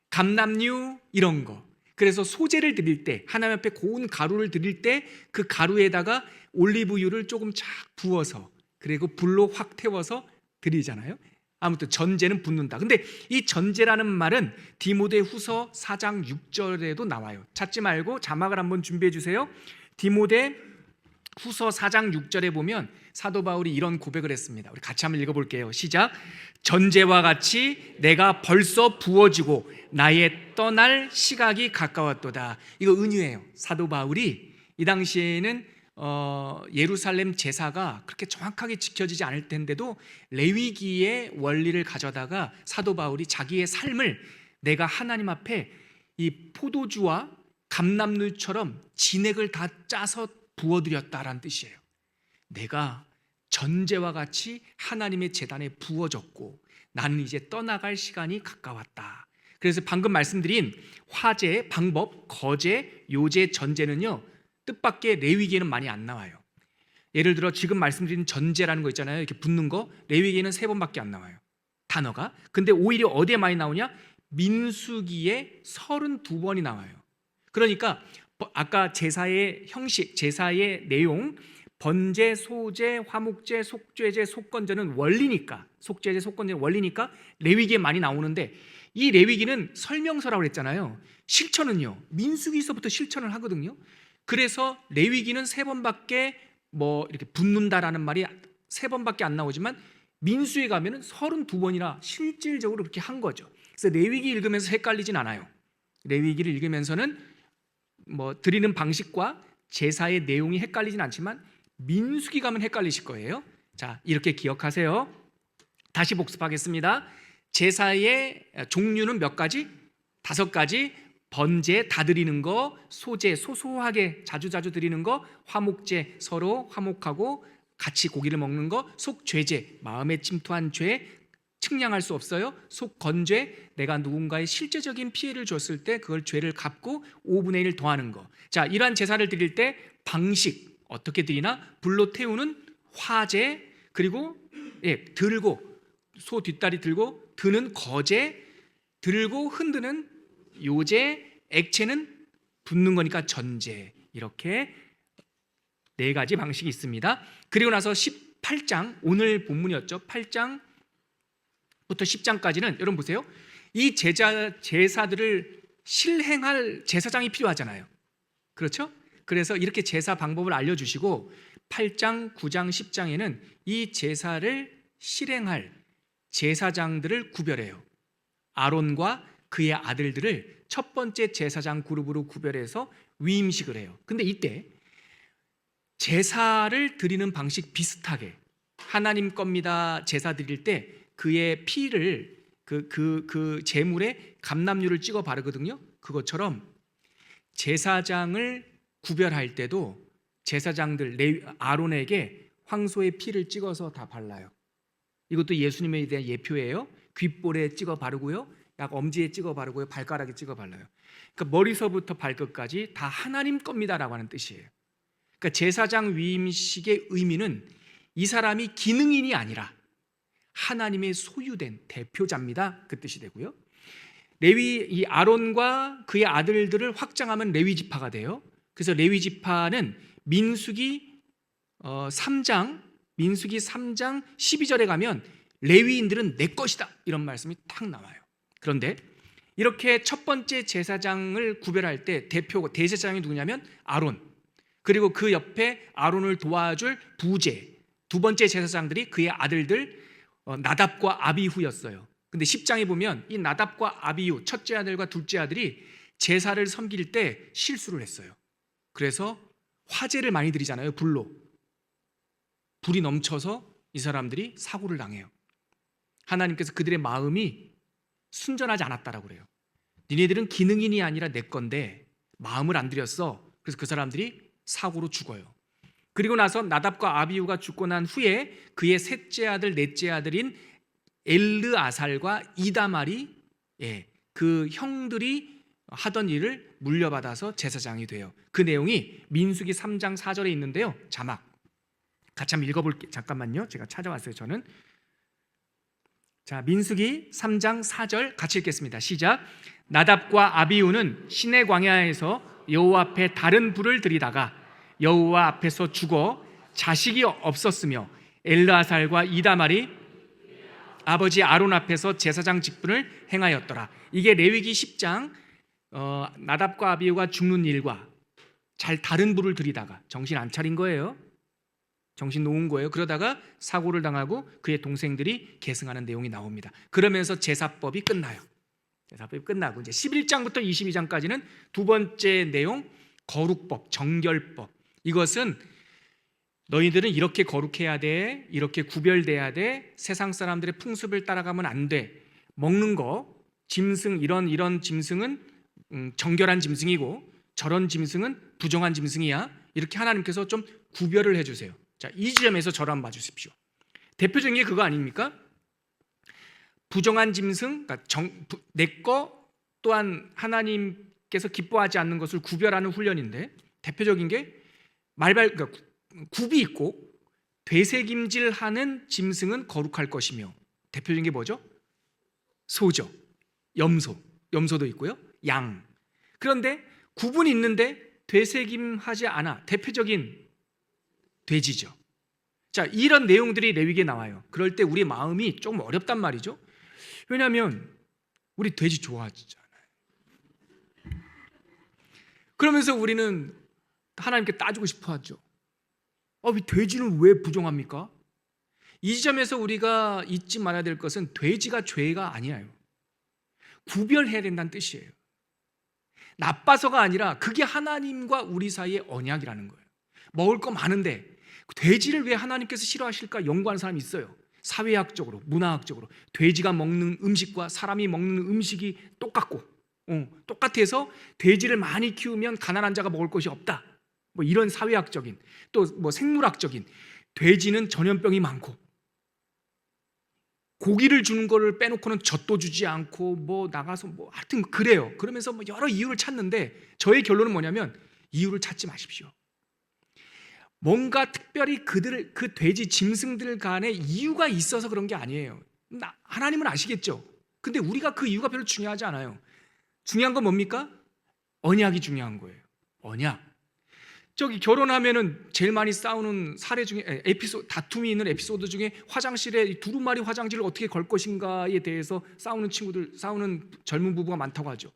감람류 이런 거. 그래서 소제를 드릴 때, 하나님 앞에 고운 가루를 드릴 때 그 가루에다가 올리브유를 조금 착 부어서 그리고 불로 확 태워서 드리잖아요. 아무튼 전제는 붓는다. 근데 이 전제라는 말은 디모데후서 4장 6절에도 나와요. 찾지 말고 자막을 한번 준비해 주세요. 디모데후서 4장 6절에 보면 사도 바울이 이런 고백을 했습니다. 우리 같이 한번 읽어볼게요. 시작. 전제와 같이 내가 벌써 부어지고 나의 떠날 시각이 가까웠도다. 이거 은유예요. 사도 바울이 이 당시에는 예루살렘 제사가 그렇게 정확하게 지켜지지 않을 텐데도 레위기의 원리를 가져다가 사도 바울이 자기의 삶을 내가 하나님 앞에 이 포도주와 감람류처럼 진액을 다 짜서 부어드렸다라는 뜻이에요. 내가 전제와 같이 하나님의 제단에 부어졌고 나는 이제 떠나갈 시간이 가까웠다. 그래서 방금 말씀드린 화제, 방법, 거제, 요제, 전제는요 뜻밖의 레위기에는 많이 안 나와요. 예를 들어 지금 말씀드린 전제라는 거 있잖아요. 이렇게 붙는 거 레위기에는 3번밖에 안 나와요, 단어가. 근데 오히려 어디에 많이 나오냐? 민수기에 32번이 나와요. 그러니까 아까 제사의 형식, 제사의 내용, 번제, 소제, 화목제, 속죄제, 속건제는 원리니까, 속죄제, 속건제는 원리니까 레위기에 많이 나오는데 이 레위기는 설명서라고 했잖아요. 실천은요 민수기서부터 실천을 하거든요. 그래서 레위기는 3번밖에 이렇게 붙는다라는 말이 3번밖에 안 나오지만 민수에 가면은 32번이나 실질적으로 그렇게 한 거죠. 그래서 레위기 읽으면서 헷갈리진 않아요. 레위기를 읽으면서는 드리는 방식과 제사의 내용이 헷갈리진 않지만 민수기 가면 헷갈리실 거예요. 자, 이렇게 기억하세요. 다시 복습하겠습니다. 제사의 종류는 몇 가지? 5가지. 번제, 다 드리는 거, 소제, 소소하게 자주자주 드리는 거, 화목제, 서로 화목하고 같이 고기를 먹는 거, 속죄제, 마음에 침투한 죄, 측량할 수 없어요. 속건죄, 내가 누군가의 실제적인 피해를 줬을 때 그걸 죄를 갚고 5분의 1 더하는 거. 자, 이러한 제사를 드릴 때 방식 어떻게 드리나? 불로 태우는 화제, 그리고 들고 소 뒷다리 들고 드는 거제, 들고 흔드는 요제, 액체는 붓는 거니까 전제. 이렇게 4가지 방식이 있습니다. 그리고 나서 18장, 오늘 본문이었죠. 8장부터 10장까지는 여러분 보세요. 이 제사들을 실행할 제사장이 필요하잖아요. 그렇죠? 그래서 이렇게 제사 방법을 알려주시고 8장, 9장, 10장에는 이 제사를 실행할 제사장들을 구별해요. 아론과 그의 아들들을 첫 번째 제사장 그룹으로 구별해서 위임식을 해요. 근데 이때 제사를 드리는 방식 비슷하게 하나님 겁니다. 제사 드릴 때 그의 피를 그 제물에 감람류를 찍어 바르거든요. 그것처럼 제사장을 구별할 때도 제사장들 아론에게 황소의 피를 찍어서 다 발라요. 이것도 예수님에 대한 예표예요. 귓볼에 찍어 바르고요, 약 엄지에 찍어 바르고요, 발가락에 찍어 발라요. 그러니까 머리서부터 발끝까지 다 하나님 겁니다라고 하는 뜻이에요. 그러니까 제사장 위임식의 의미는 이 사람이 기능인이 아니라 하나님의 소유된 대표자입니다, 그 뜻이 되고요. 이 아론과 그의 아들들을 확장하면 레위 지파가 돼요. 그래서 레위 지파는 민수기 3장 12절에 가면 레위인들은 내 것이다 이런 말씀이 딱 나와요. 그런데 이렇게 첫 번째 제사장을 구별할 때 대제사장이 누구냐면 아론, 그리고 그 옆에 아론을 도와줄 부제, 두 번째 제사장들이 그의 아들들 나답과 아비후였어요. 근데 10장에 보면 이 나답과 아비후, 첫째 아들과 둘째 아들이 제사를 섬길 때 실수를 했어요. 그래서 화제를 많이 드리잖아요. 불이 넘쳐서 이 사람들이 사고를 당해요. 하나님께서 그들의 마음이 순전하지 않았다라고 그래요. 니네들은 기능인이 아니라 내 건데 마음을 안 들였어. 그래서 그 사람들이 사고로 죽어요. 그리고 나서 나답과 아비후가 죽고 난 후에 그의 셋째 아들, 넷째 아들인 엘르아살과 이다말이 그 형들이 하던 일을 물려받아서 제사장이 돼요. 그 내용이 민수기 3장 4절에 있는데요. 자막 같이 한번 읽어볼게요. 잠깐만요. 제가 찾아왔어요. 저는. 자, 민수기 3장 4절 같이 읽겠습니다. 시작. 나답과 아비후는 시내 광야에서 여호와 앞에 다른 불을 들이다가 여호와 앞에서 죽어 자식이 없었으며 엘르아살과 이다말이 아버지 아론 앞에서 제사장 직분을 행하였더라. 이게 레위기 10장 나답과 아비후가 죽는 일과 잘 다른 불을 들이다가 정신 안 차린 거예요. 정신 놓은 거예요. 그러다가 사고를 당하고 그의 동생들이 계승하는 내용이 나옵니다. 그러면서 제사법이 끝나요. 제사법이 끝나고 이제 11장부터 22장까지는 두 번째 내용, 거룩법, 정결법. 이것은 너희들은 이렇게 거룩해야 돼, 이렇게 구별돼야 돼, 세상 사람들의 풍습을 따라가면 안 돼. 먹는 거, 짐승, 이런 짐승은 정결한 짐승이고 저런 짐승은 부정한 짐승이야. 이렇게 하나님께서 좀 구별을 해주세요. 자, 이 지점에서 저를 한번 봐주십시오. 대표적인 게 그거 아닙니까? 부정한 짐승, 그러니까 내 거 또한 하나님께서 기뻐하지 않는 것을 구별하는 훈련인데, 대표적인 게 그러니까 굽이 있고 되새김질하는 짐승은 거룩할 것이며, 대표적인 게 뭐죠? 소죠. 염소도 있고요. 양. 그런데 굽은 있는데 되새김하지 않아. 대표적인 돼지죠. 자, 이런 내용들이 레위기에 나와요. 그럴 때 우리 마음이 조금 어렵단 말이죠. 왜냐하면 우리 돼지 좋아하잖아요. 그러면서 우리는 하나님께 따지고 싶어 하죠. 돼지는 왜 부정합니까? 이 지점에서 우리가 잊지 말아야 될 것은 돼지가 죄가 아니에요. 구별해야 된다는 뜻이에요. 나빠서가 아니라 그게 하나님과 우리 사이의 언약이라는 거예요. 먹을 거 많은데 돼지를 왜 하나님께서 싫어하실까 연구하는 사람이 있어요. 사회학적으로, 문화학적으로 돼지가 먹는 음식과 사람이 먹는 음식이 똑같아서 돼지를 많이 키우면 가난한 자가 먹을 것이 없다. 뭐 이런 사회학적인, 또 뭐 생물학적인, 돼지는 전염병이 많고 고기를 주는 거를 빼놓고는 젖도 주지 않고 뭐 나가서 뭐 하여튼 그래요. 그러면서 뭐 여러 이유를 찾는데 저의 결론은 뭐냐면 이유를 찾지 마십시오. 뭔가 특별히 그 돼지 짐승들 간에 이유가 있어서 그런 게 아니에요. 하나님은 아시겠죠. 근데 우리가 그 이유가 별로 중요하지 않아요. 중요한 건 뭡니까? 언약이 중요한 거예요. 언약. 결혼하면은 제일 많이 싸우는 사례 중에 다툼이 있는 에피소드 중에 화장실에 두루마리 화장지를 어떻게 걸 것인가에 대해서 싸우는 젊은 부부가 많다고 하죠.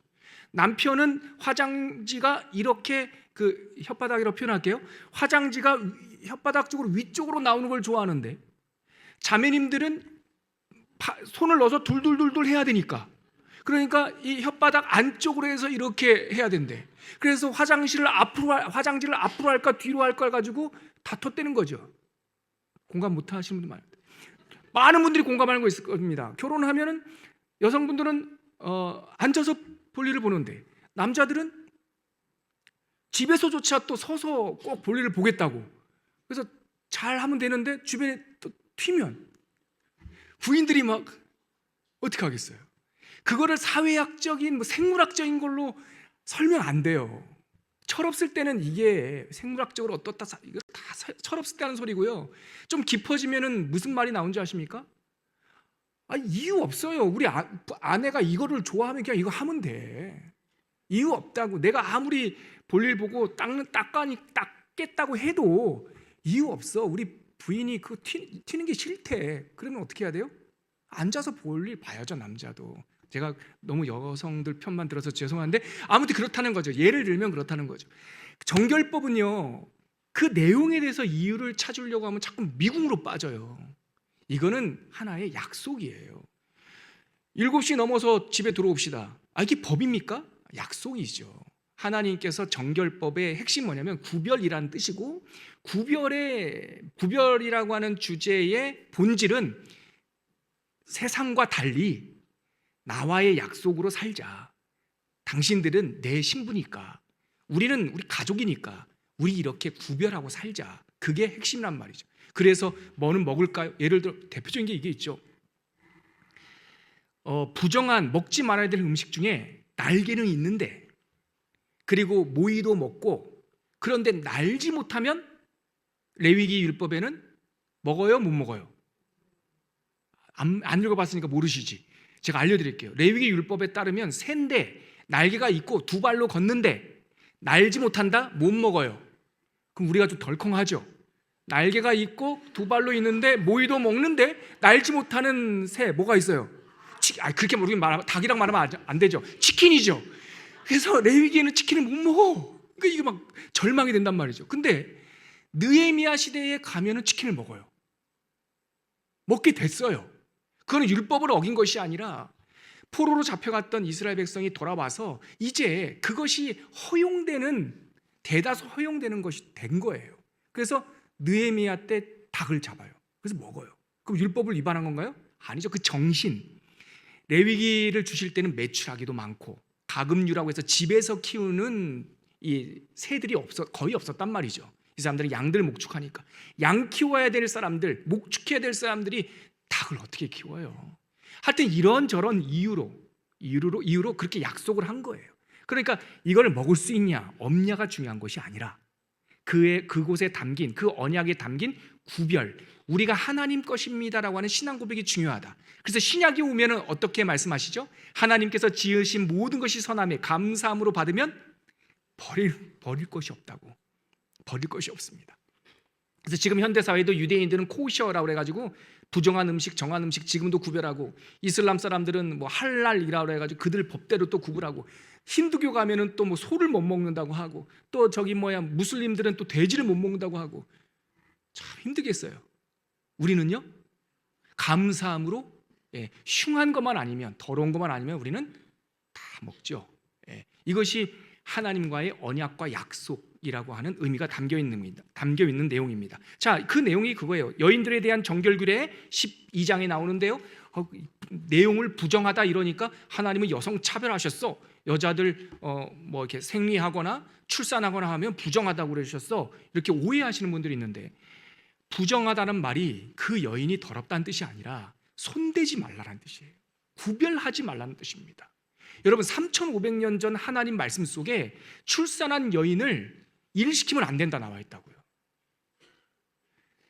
남편은 화장지가 이렇게 혓바닥이라고 표현할게요. 화장지가 혓바닥 쪽으로 위쪽으로 나오는 걸 좋아하는데 자매님들은 손을 넣어서 둘둘둘둘 해야 되니까, 그러니까 이 혓바닥 안쪽으로 해서 이렇게 해야 된대. 그래서 화장지를 앞으로 할까 뒤로 할까 가지고 다퉜다는 거죠. 공감 못 하시는 분들 많아요. 많은 분들이 공감하는 거 있을 겁니다. 결혼하면은 여성분들은 앉아서 볼일을 보는데 남자들은 집에서조차 또 서서 꼭 볼일을 보겠다고. 그래서 잘 하면 되는데 주변에 또 튀면 부인들이 막 어떻게 하겠어요? 그거를 사회학적인 생물학적인 걸로 설명 안 돼요. 철없을 때는 이게 생물학적으로 어떻다, 이거 다 철없을 때는 소리고요. 좀 깊어지면은 무슨 말이 나온지 아십니까? 이유 없어요. 우리 아내가 이거를 좋아하면 그냥 이거 하면 돼. 이유 없다고. 내가 아무리 볼일 보고 닦겠다고 해도 이유 없어. 우리 부인이 그거 튀는 게 싫대. 그러면 어떻게 해야 돼요? 앉아서 볼일 봐야죠, 남자도. 제가 너무 여성들 편만 들어서 죄송한데 아무튼 그렇다는 거죠. 예를 들면 그렇다는 거죠. 정결법은요, 그 내용에 대해서 이유를 찾으려고 하면 자꾸 미궁으로 빠져요. 이거는 하나의 약속이에요. 7시 넘어서 집에 들어옵시다. 이게 법입니까? 약속이죠. 하나님께서 정결법의 핵심이 뭐냐면 구별이라는 뜻이고, 구별이라고 하는 주제의 본질은 세상과 달리 나와의 약속으로 살자. 당신들은 내 신부니까, 우리는 우리 가족이니까 우리 이렇게 구별하고 살자. 그게 핵심이란 말이죠. 그래서 뭐는 먹을까요? 예를 들어 대표적인 게 이게 있죠. 부정한 먹지 말아야 될 음식 중에 날개는 있는데, 그리고 모이도 먹고, 그런데 날지 못하면 레위기 율법에는 먹어요? 못 먹어요? 안 읽어봤으니까 모르시지. 제가 알려드릴게요. 레위기 율법에 따르면 새인데 날개가 있고 두 발로 걷는데 날지 못한다? 못 먹어요. 그럼 우리가 좀 덜컹하죠. 날개가 있고 두 발로 있는데 모이도 먹는데 날지 못하는 새 뭐가 있어요? 그렇게 우리 닭이랑 말하면 안 되죠. 치킨이죠. 그래서 레위기에는 치킨을 못 먹어. 그러니까 이게 막 절망이 된단 말이죠. 근데 느헤미야 시대에 가면은 치킨을 먹어요. 먹게 됐어요. 그건 율법을 어긴 것이 아니라 포로로 잡혀갔던 이스라엘 백성이 돌아와서 이제 그것이 대다수 허용되는 것이 된 거예요. 그래서 느헤미야 때 닭을 잡아요. 그래서 먹어요. 그럼 율법을 위반한 건가요? 아니죠. 그 정신. 레위기를 주실 때는 매출하기도 많고 가금류라고 해서 집에서 키우는 이 새들이 거의 없었단 말이죠. 이 사람들은 양들 목축하니까. 양 키워야 될 사람들, 목축해야 될 사람들이 닭을 어떻게 키워요? 하여튼 이런저런 이유로 그렇게 약속을 한 거예요. 그러니까 이걸 먹을 수 있냐 없냐가 중요한 것이 아니라 그곳에 담긴, 그 언약에 담긴 구별, 우리가 하나님 것입니다라고 하는 신앙 고백이 중요하다. 그래서 신약이 오면은 어떻게 말씀하시죠? 하나님께서 지으신 모든 것이 선함에 감사함으로 받으면 버릴 것이 없다고. 버릴 것이 없습니다. 그래서 지금 현대 사회도 유대인들은 코셔라고 해가지고 부정한 음식, 정한 음식 지금도 구별하고, 이슬람 사람들은 뭐 할랄이라고 해가지고 그들 법대로 또 구분하고, 힌두교 가면은 또 뭐 소를 못 먹는다고 하고, 또 무슬림들은 또 돼지를 못 먹는다고 하고, 참 힘들겠어요. 우리는요, 감사함으로 흉한 것만 아니면, 더러운 것만 아니면 우리는 다 먹죠. 이것이 하나님과의 언약과 약속이라고 하는 의미가 담겨 있는 내용입니다. 자, 그 내용이 그거예요. 여인들에 대한 정결규례 12장에 나오는데요. 내용을 부정하다 이러니까 하나님은 여성 차별하셨어. 여자들 이렇게 생리하거나 출산하거나 하면 부정하다고 그러셨어. 이렇게 오해하시는 분들이 있는데, 부정하다는 말이 그 여인이 더럽다는 뜻이 아니라 손대지 말라는 뜻이에요. 구별하지 말라는 뜻입니다. 여러분, 3,500년 전 하나님 말씀 속에 출산한 여인을 일시키면 안 된다 나와 있다고요.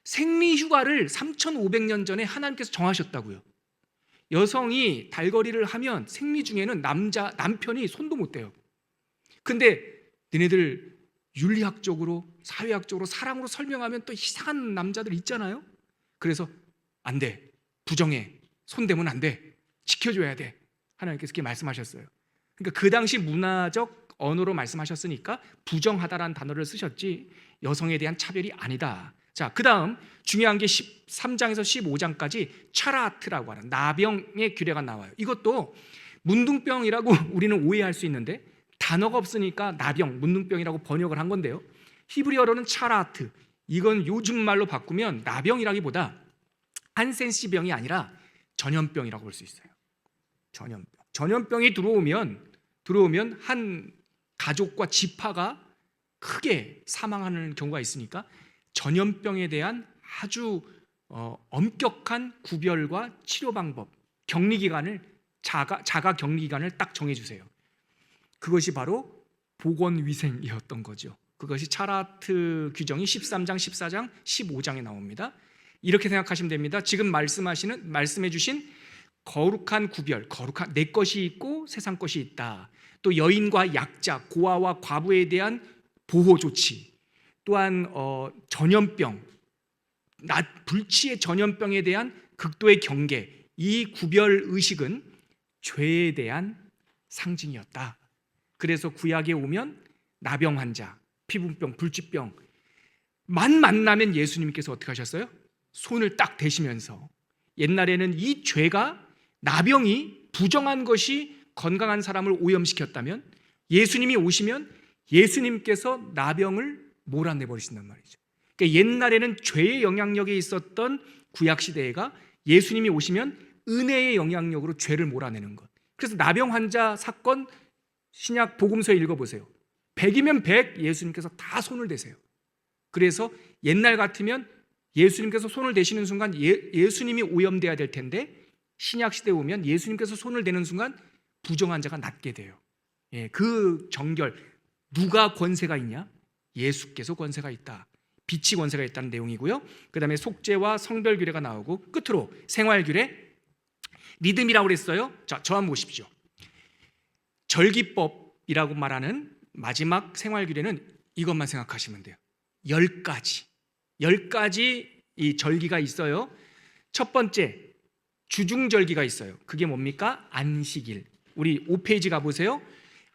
생리휴가를 3,500년 전에 하나님께서 정하셨다고요. 여성이 달거리를 하면 생리 중에는 남편이 손도 못 대요. 근데 너네들 윤리학적으로, 사회학적으로, 사랑으로 설명하면 또 이상한 남자들 있잖아요. 그래서 안 돼, 부정해, 손대면 안 돼, 지켜줘야 돼. 하나님께서 그렇게 말씀하셨어요. 그러니까 그 당시 문화적 언어로 말씀하셨으니까 부정하다라는 단어를 쓰셨지 여성에 대한 차별이 아니다. 자, 그 다음 중요한 게 13장에서 15장까지 차라트라고 하는 나병의 규례가 나와요. 이것도 문둥병이라고 우리는 오해할 수 있는데 단어가 없으니까 나병, 문둥병이라고 번역을 한 건데요. 히브리어로는 차라트, 이건 요즘 말로 바꾸면 나병이라기보다 한센시병이 아니라 전염병이라고 볼 수 있어요. 전염병이 들어오면 한 가족과 지파가 크게 사망하는 경우가 있으니까 전염병에 대한 아주 엄격한 구별과 치료 방법, 격리기간을 자가 격리기간을 딱 정해주세요. 그것이 바로 보건위생이었던 거죠. 그것이 차라트 규정이 13장, 14장, 15장에 나옵니다. 이렇게 생각하시면 됩니다. 지금 말씀해 주신 거룩한 구별, 내 것이 있고 세상 것이 있다. 또 여인과 약자, 고아와 과부에 대한 보호 조치, 또한 전염병, 불치의 전염병에 대한 극도의 경계, 이 구별 의식은 죄에 대한 상징이었다. 그래서 구약에 오면 나병 환자, 피부병, 불치병 만나면 예수님께서 어떻게 하셨어요? 손을 딱 대시면서, 옛날에는 이 죄가, 나병이 부정한 것이 건강한 사람을 오염시켰다면 예수님이 오시면 예수님께서 나병을 몰아내버리신단 말이죠. 그러니까 옛날에는 죄의 영향력에 있었던 구약시대가 예수님이 오시면 은혜의 영향력으로 죄를 몰아내는 것. 그래서 나병 환자 사건 신약 복음서에 읽어보세요. 100이면 100 예수님께서 다 손을 대세요. 그래서 옛날 같으면 예수님께서 손을 대시는 순간 예수님이 오염돼야 될 텐데, 신약 시대에 오면 예수님께서 손을 대는 순간 부정한 자가 낫게 돼요. 그 정결, 누가 권세가 있냐? 예수께서 권세가 있다. 빛이 권세가 있다는 내용이고요. 그 다음에 속죄와 성별 규례가 나오고, 끝으로 생활 규례, 리듬이라고 그랬어요. 자, 저 한번 보십시오. 절기법이라고 말하는 마지막 생활 규례는 이것만 생각하시면 돼요. 10가지 이 절기가 있어요. 첫 번째, 주중절기가 있어요. 그게 뭡니까? 안식일. 우리 5페이지 가보세요.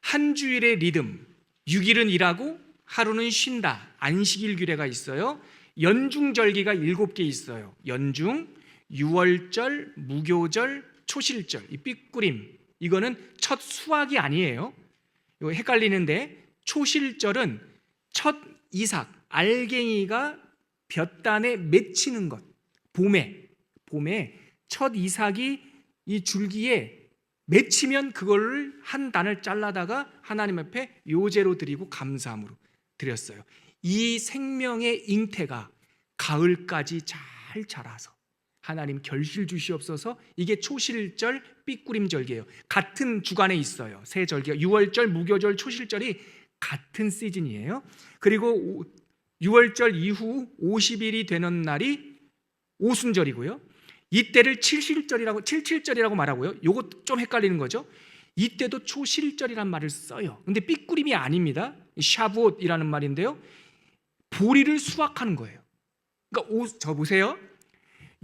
한 주일의 리듬, 6일은 일하고 하루는 쉰다. 안식일 규례가 있어요. 연중절기가 7개 있어요. 연중, 유월절, 무교절, 초실절. 이 삐꾸림, 이거는 첫 수확이 아니에요. 이거 헷갈리는데, 초실절은 첫 이삭, 알갱이가 볕단에 맺히는 것. 봄에 첫 이삭이 이 줄기에 맺히면 그걸 한 단을 잘라다가 하나님 앞에 요제로 드리고 감사함으로 드렸어요. 이 생명의 잉태가 가을까지 잘 자라서 하나님 결실 주시옵소서. 이게 초실절 삐꾸림절기예요. 같은 주간에 있어요. 세 절기가 6월절, 무교절, 초실절이 같은 시즌이에요. 그리고 6월절 이후 50일이 되는 날이 오순절이고요. 이때를 칠칠절이라고 말하고요. 요거 좀 헷갈리는 거죠. 이때도 초실절이란 말을 써요. 근데 삐꾸림이 아닙니다. 샤브옷이라는 말인데요. 보리를 수확하는 거예요. 그러니까 저 보세요.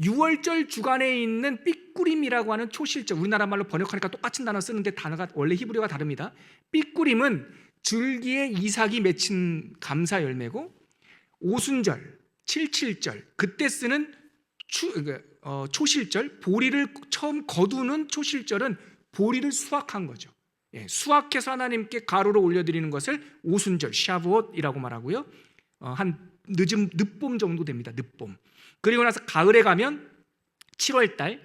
6월절 주간에 있는 삐꾸림이라고 하는 초실절, 우리나라 말로 번역하니까 똑같은 단어 쓰는데 단어가 원래 히브리어가 다릅니다. 삐꾸림은 줄기에 이삭이 맺힌 감사 열매고, 오순절, 칠칠절 그때 쓰는 초실절, 보리를 처음 거두는 초실절은 보리를 수확한 거죠. 수확해서 하나님께 가루로 올려드리는 것을 오순절, 샤브옷이라고 말하고요. 한 늦봄 정도 됩니다. 늦봄. 그리고 나서 가을에 가면 7월달,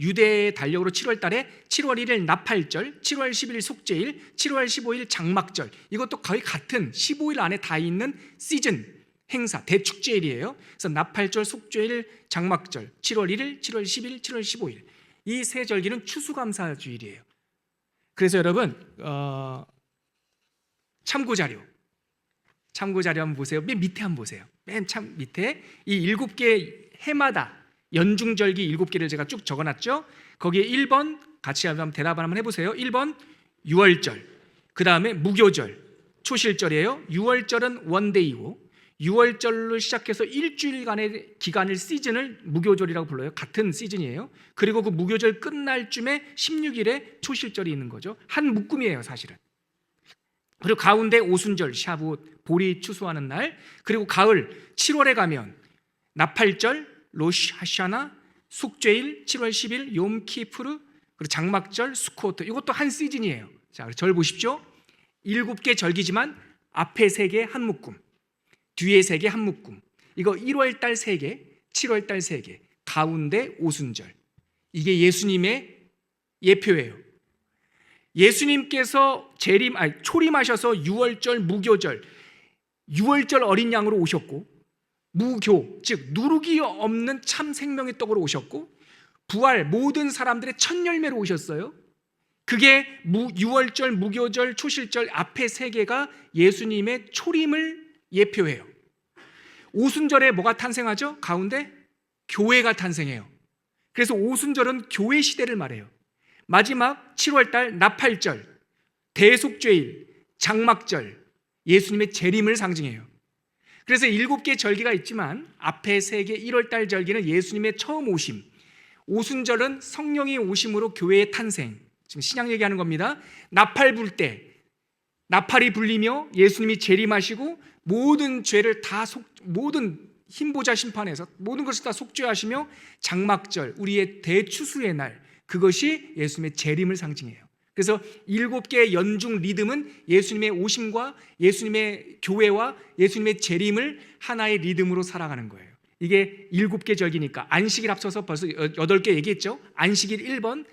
유대의 달력으로 7월달에 7월 1일 나팔절, 7월 10일 속죄일, 7월 15일 장막절, 이것도 거의 같은 15일 안에 다 있는 시즌 행사, 대축제일이에요. 그래서 나팔절, 속죄일, 장막절, 7월 1일, 7월 10일, 7월 15일 이 세 절기는 추수감사주일이에요. 그래서 여러분 참고자료 한번 보세요. 맨 밑에 한번 보세요. 맨 참 밑에 이 7개 해마다 연중절기 7개를 제가 쭉 적어놨죠. 거기에 1번 같이 한번 대답을 한번 해보세요. 1번 6월절, 그 다음에 무교절, 초실절이에요. 6월절은 원데이고 6월절로 시작해서 일주일간의 기간을 시즌을 무교절이라고 불러요. 같은 시즌이에요. 그리고 그 무교절 끝날 쯤에 16일에 초실절이 있는 거죠. 한 묶음이에요 사실은. 그리고 가운데 오순절, 샤브옷, 보리 추수하는 날. 그리고 가을 7월에 가면 나팔절, 로시 하샤나, 속죄일 7월 10일, 욤키푸르, 그리고 장막절, 수코트. 이것도 한 시즌이에요. 자, 절 보십시오. 7개 절기지만 앞에 3개 한 묶음, 뒤에 3개 한 묶음. 이거 1월달 3개, 7월달 3개, 가운데 오순절. 이게 예수님의 예표예요. 예수님께서 초림하셔서 6월절 무교절, 6월절 어린 양으로 오셨고, 무교, 즉 누룩이 없는 참 생명의 떡으로 오셨고, 부활 모든 사람들의 첫 열매로 오셨어요. 그게 6월절, 무교절, 초실절 앞에 3개가 예수님의 초림을 예표해요. 오순절에 뭐가 탄생하죠? 가운데 교회가 탄생해요. 그래서 오순절은 교회 시대를 말해요. 마지막 7월달 나팔절, 대속죄일, 장막절, 예수님의 재림을 상징해요. 그래서 7개 절기가 있지만 앞에 3개 1월달 절기는 예수님의 처음 오심, 오순절은 성령의 오심으로 교회의 탄생, 지금 신약 얘기하는 겁니다. 나팔 불 때 나팔이 불리며 예수님이 재림하시고 모든 죄를 다 모든 흰보자 심판에서 모든 것을 다 속죄하시며 장막절, 우리의 대추수의 날, 그것이 예수님의 재림을 상징해요. 그래서 7개의 연중 리듬은 예수님의 오심과 예수님의 교회와 예수님의 재림을 하나의 리듬으로 살아가는 거예요. 이게 7개 절기니까 안식일 합쳐서 벌써 8개 얘기했죠. 안식일 1번,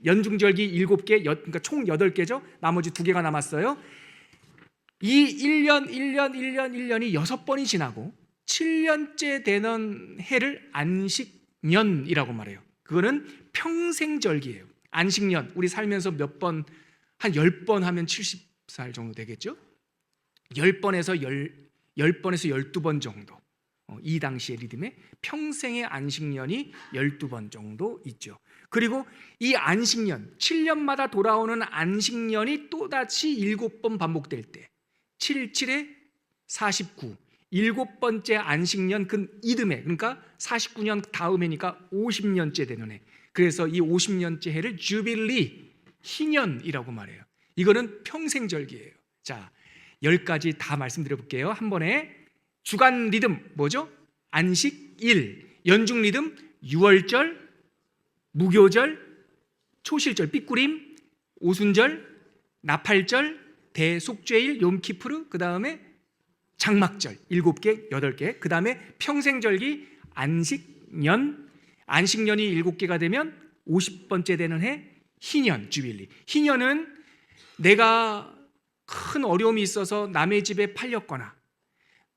연중절기 7개, 그러니까 총 8개죠. 나머지 2개가 남았어요. 이 1년이 6번이 지나고 7년째 되는 해를 안식년이라고 말해요. 그거는 평생절기예요. 안식년, 우리 살면서 몇 번, 한 10번 하면 70살 정도 되겠죠? 10번에서 12번 정도, 이 당시의 리듬에 평생의 안식년이 12번 정도 있죠. 그리고 이 안식년, 7년마다 돌아오는 안식년이 또다시 7번 반복될 때 7, 7에 49, 7번째 안식년 그 이듬해, 그러니까 49년 다음해니까 50년째 되는 해. 그래서 이 50년째 해를 주빌리, 희년이라고 말해요. 이거는 평생절기예요. 자, 10가지 다 말씀드려 볼게요. 한 번에. 주간 리듬 뭐죠? 안식일. 연중 리듬 6월절, 무교절, 초실절, 삐꾸림, 오순절, 나팔절, 대속죄일, 욤키푸르, 그 다음에 장막절 7개, 8개, 그 다음에 평생절기 안식년, 안식년이 7개가 되면 50번째 되는 해 희년, 주빌리. 희년은 내가 큰 어려움이 있어서 남의 집에 팔렸거나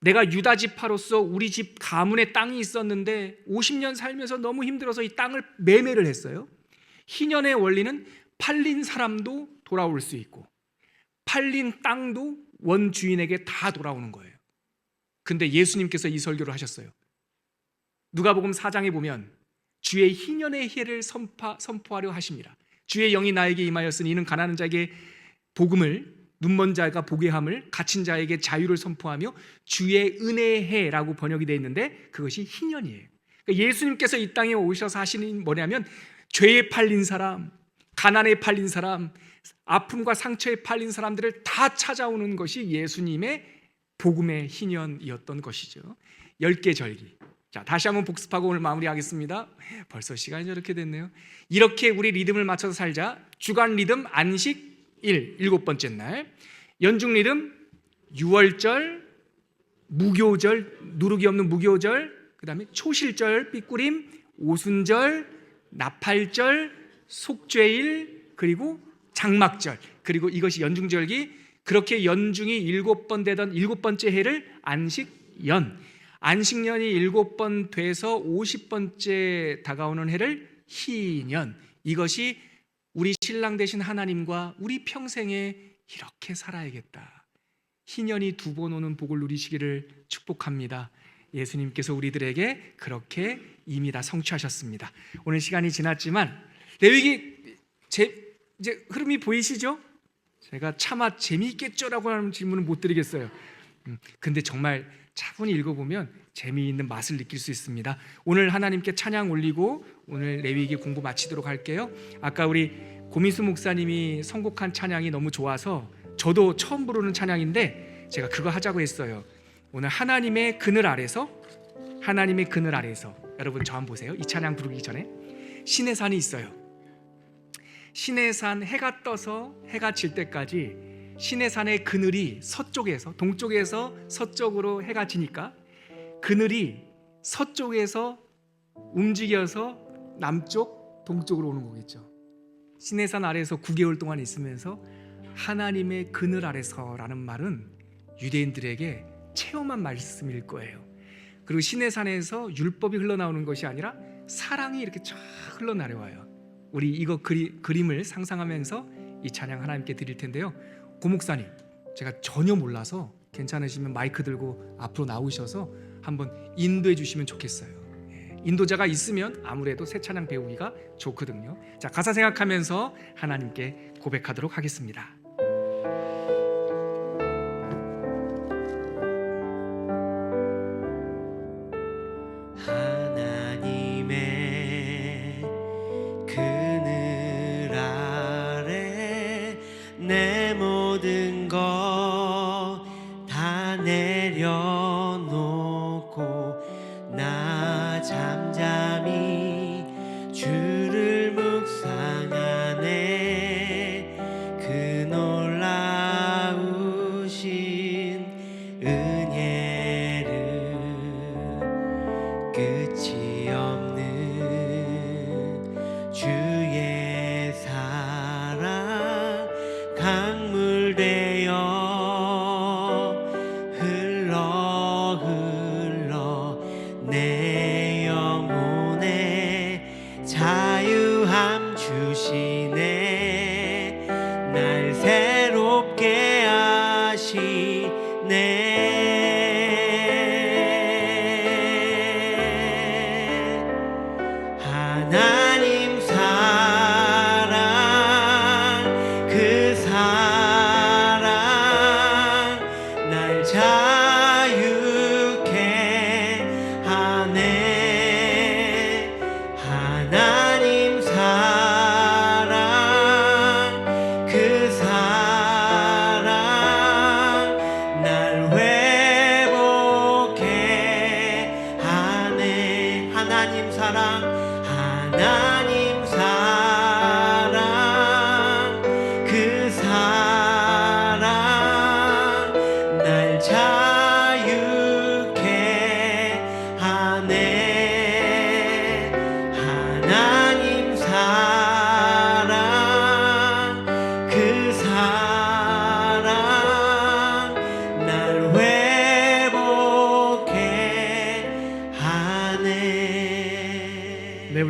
내가 유다 지파로서 우리 집 가문의 땅이 있었는데 50년 살면서 너무 힘들어서 이 땅을 매매를 했어요. 희년의 원리는 팔린 사람도 돌아올 수 있고 팔린 땅도 원주인에게 다 돌아오는 거예요. 근데 예수님께서 이 설교를 하셨어요. 누가복음 4장에 보면 주의 희년의 해를 선포하려 하십니다. 주의 영이 나에게 임하였으니 이는 가난한 자에게 복음을, 눈먼 자가 보게 함을, 갇힌 자에게 자유를 선포하며 주의 은혜의 해라고 번역이 되어 있는데 그것이 희년이에요. 그러니까 예수님께서 이 땅에 오셔서 하시는 뭐냐면 죄에 팔린 사람, 가난에 팔린 사람, 아픔과 상처에 팔린 사람들을 다 찾아오는 것이 예수님의 복음의 희년이었던 것이죠. 10개 절기. 자, 다시 한번 복습하고 오늘 마무리하겠습니다. 벌써 시간이 저렇게 됐네요. 이렇게 우리 리듬을 맞춰서 살자. 주간 리듬 안식 7번째 날, 연중 리듬 유월절, 무교절, 누룩이 없는 무교절, 그 다음에 초실절, 삐꾸림, 오순절, 나팔절, 속죄일, 그리고 장막절, 그리고 이것이 연중절기. 그렇게 연중이 7번 되던 7번째 해를 안식연, 안식년이 7번 돼서 50번째 다가오는 해를 희년. 이것이 우리 신랑 되신 하나님과 우리 평생에 이렇게 살아야겠다, 희년이 2번 오는 복을 누리시기를 축복합니다. 예수님께서 우리들에게 그렇게 이미 다 성취하셨습니다. 오늘 시간이 지났지만 레위기 이제 흐름이 보이시죠? 제가 차마 재미있겠죠라고 하는 질문은 못 드리겠어요. 근데 정말 차분히 읽어보면 재미있는 맛을 느낄 수 있습니다. 오늘 하나님께 찬양 올리고 오늘 레위기 공부 마치도록 할게요. 아까 우리 고민수 목사님이 선곡한 찬양이 너무 좋아서 저도 처음 부르는 찬양인데 제가 그거 하자고 했어요. 오늘 하나님의 그늘 아래서, 하나님의 그늘 아래서. 여러분 저 한번 보세요. 이 찬양 부르기 전에 신의 산이 있어요. 신의 산, 해가 떠서 해가 질 때까지 신의 산의 그늘이 서쪽에서, 동쪽에서 서쪽으로 해가 지니까 그늘이 서쪽에서 움직여서 남쪽, 동쪽으로 오는 거겠죠. 신의 산 아래에서 9개월 동안 있으면서 하나님의 그늘 아래서라는 말은 유대인들에게 체험한 말씀일 거예요. 그리고 신의 산에서 율법이 흘러나오는 것이 아니라 사랑이 이렇게 쫙 흘러내려와요. 우리 이거 그림을 상상하면서 이 찬양 하나님께 드릴 텐데요. 고 목사님, 제가 전혀 몰라서 괜찮으시면 마이크 들고 앞으로 나오셔서 한번 인도해 주시면 좋겠어요. 인도자가 있으면 아무래도 새 찬양 배우기가 좋거든요. 자, 가사 생각하면서 하나님께 고백하도록 하겠습니다. 하나님의 그늘 아래 내 모든 것 다 내려놓고 나 잠잠히 주를 묵상하네. 그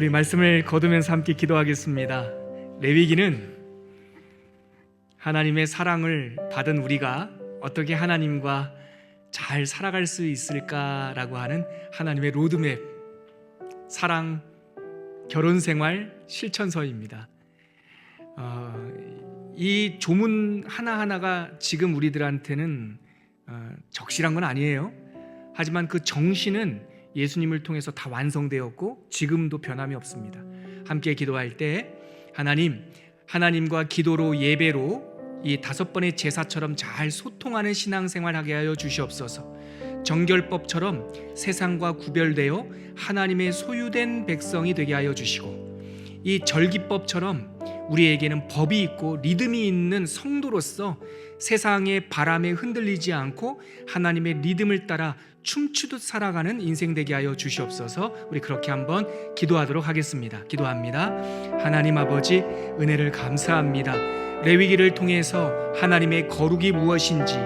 우리 말씀을 거두면서 함께 기도하겠습니다. 레위기는 하나님의 사랑을 받은 우리가 어떻게 하나님과 잘 살아갈 수 있을까라고 하는 하나님의 로드맵, 사랑, 결혼생활 실천서입니다. 이 조문 하나하나가 지금 우리들한테는 적실한 건 아니에요. 하지만 그 정신은 예수님을 통해서 다 완성되었고 지금도 변함이 없습니다. 함께 기도할 때 하나님과 기도로 예배로 이 5번의 제사처럼 잘 소통하는 신앙생활 하게 하여 주시옵소서. 정결법처럼 세상과 구별되어 하나님의 소유된 백성이 되게 하여 주시고, 이 절기법처럼 우리에게는 법이 있고 리듬이 있는 성도로서 세상의 바람에 흔들리지 않고 하나님의 리듬을 따라 춤추듯 살아가는 인생 되게 하여 주시옵소서. 우리 그렇게 한번 기도하도록 하겠습니다. 기도합니다. 하나님 아버지, 은혜를 감사합니다. 레위기를 통해서 하나님의 거룩이 무엇인지,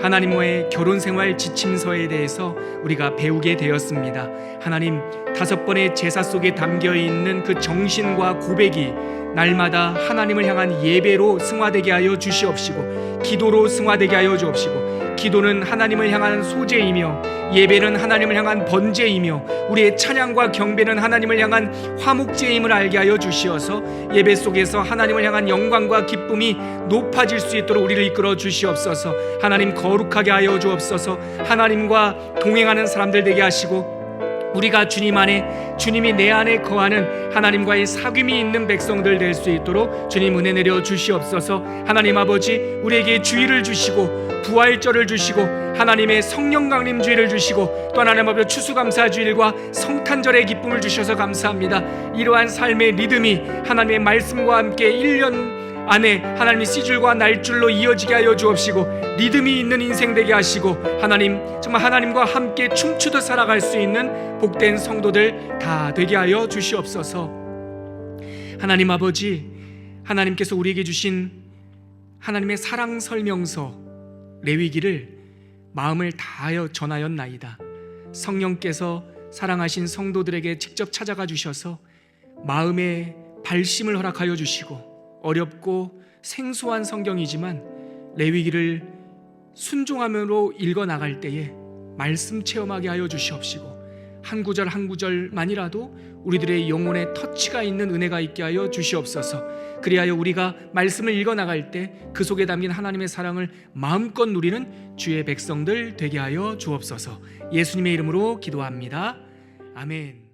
하나님과의 결혼생활 지침서에 대해서 우리가 배우게 되었습니다. 하나님, 5번의 제사 속에 담겨있는 그 정신과 고백이 날마다 하나님을 향한 예배로 승화되게 하여 주시옵시고, 기도로 승화되게 하여 주옵시고, 기도는 하나님을 향한 소재이며 예배는 하나님을 향한 번제이며 우리의 찬양과 경배는 하나님을 향한 화목제임을 알게 하여 주시어서 예배 속에서 하나님을 향한 영광과 기쁨이 높아질 수 있도록 우리를 이끌어 주시옵소서. 하나님, 거룩하게 하여 주옵소서. 하나님과 동행하는 사람들 되게 하시고, 우리가 주님 안에, 주님이 내 안에 거하는 하나님과의 사귐이 있는 백성들 될 수 있도록 주님 은혜 내려 주시옵소서. 하나님 아버지, 우리에게 주의를 주시고 부활절을 주시고 하나님의 성령 강림 주의를 주시고 또 하나님 아버지 추수감사 주일과 성탄절의 기쁨을 주셔서 감사합니다. 이러한 삶의 리듬이 하나님의 말씀과 함께 1년 안에 하나님의 시줄과 날줄로 이어지게 하여 주옵시고, 리듬이 있는 인생 되게 하시고, 하나님 정말 하나님과 함께 춤추듯 살아갈 수 있는 복된 성도들 다 되게 하여 주시옵소서. 하나님 아버지, 하나님께서 우리에게 주신 하나님의 사랑 설명서 레위기를 마음을 다하여 전하였나이다. 성령께서 사랑하신 성도들에게 직접 찾아가 주셔서 마음의 발심을 허락하여 주시고, 어렵고 생소한 성경이지만 레위기를 순종함으로 읽어나갈 때에 말씀 체험하게 하여 주시옵시고, 한 구절 한 구절만이라도 우리들의 영혼에 터치가 있는 은혜가 있게 하여 주시옵소서. 그리하여 우리가 말씀을 읽어나갈 때 그 속에 담긴 하나님의 사랑을 마음껏 누리는 주의 백성들 되게 하여 주옵소서. 예수님의 이름으로 기도합니다. 아멘.